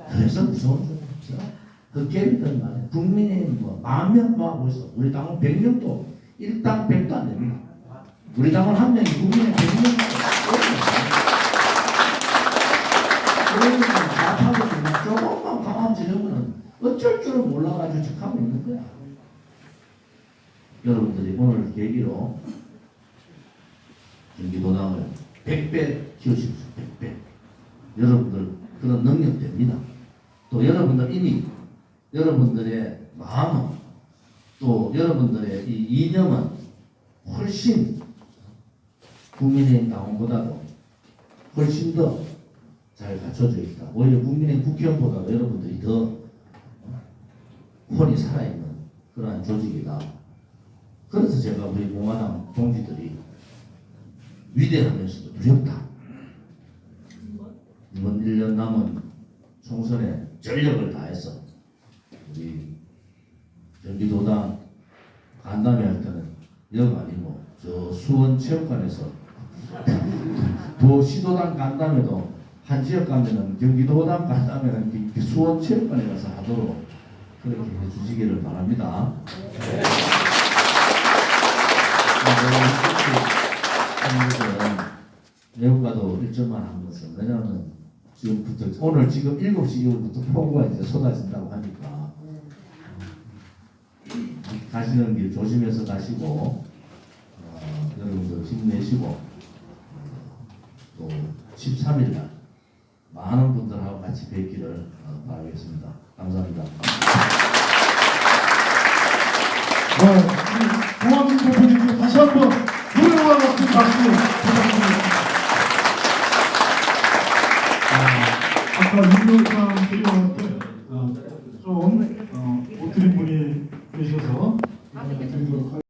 그래서 무서운 줄 없죠. 그 개미들 말이야. 국민의힘 뭐 10,000명 하고 있어. 우리 당은 100명도 1당 100도 안 됩니다. 우리 당은 한 명이 국민의 100명도 그러니까 답하고 조금만 강함 지르면 어쩔 줄은 몰라가지고 척하고 있는 거야. 여러분들이 오늘 계기로 경기도당을 100배 키우십시오. 100배. 여러분들 그런 능력 됩니다. 또 여러분들 이미 여러분들의 마음은, 또 여러분들의 이 이념은 훨씬 국민의힘 당원보다도 훨씬 더 잘 갖춰져 있다. 오히려 국민의힘 국회의원보다 여러분들이 더 혼이 살아있는 그러한 조직이다. 그래서 제가 우리 공화당 동지들이 위대하면서도 두렵다. 이번 1년 남은 총선에 전력을 다해서 우리 경기도당 간담회 할 때는 역 아니고 저 수원체육관에서 도시도당 간담회도 한 지역 가면은 경기도당 간담회는 수원체육관에 가서 하도록 그렇게 해주시기를 바랍니다. 내용과도 일정만 한 것은 왜냐하면 지금부터 오늘 지금 7시 이후부터 폭우가 이제 쏟아진다고 하니까 가시는 길 조심해서 가시고 여러분들 힘내시고 또 13일 날 많은 분들하고 같이 뵙기를 바라겠습니다. 감사합니다. 네, 우리 공화국 대표님께 다시 한번 노래와 같은 박수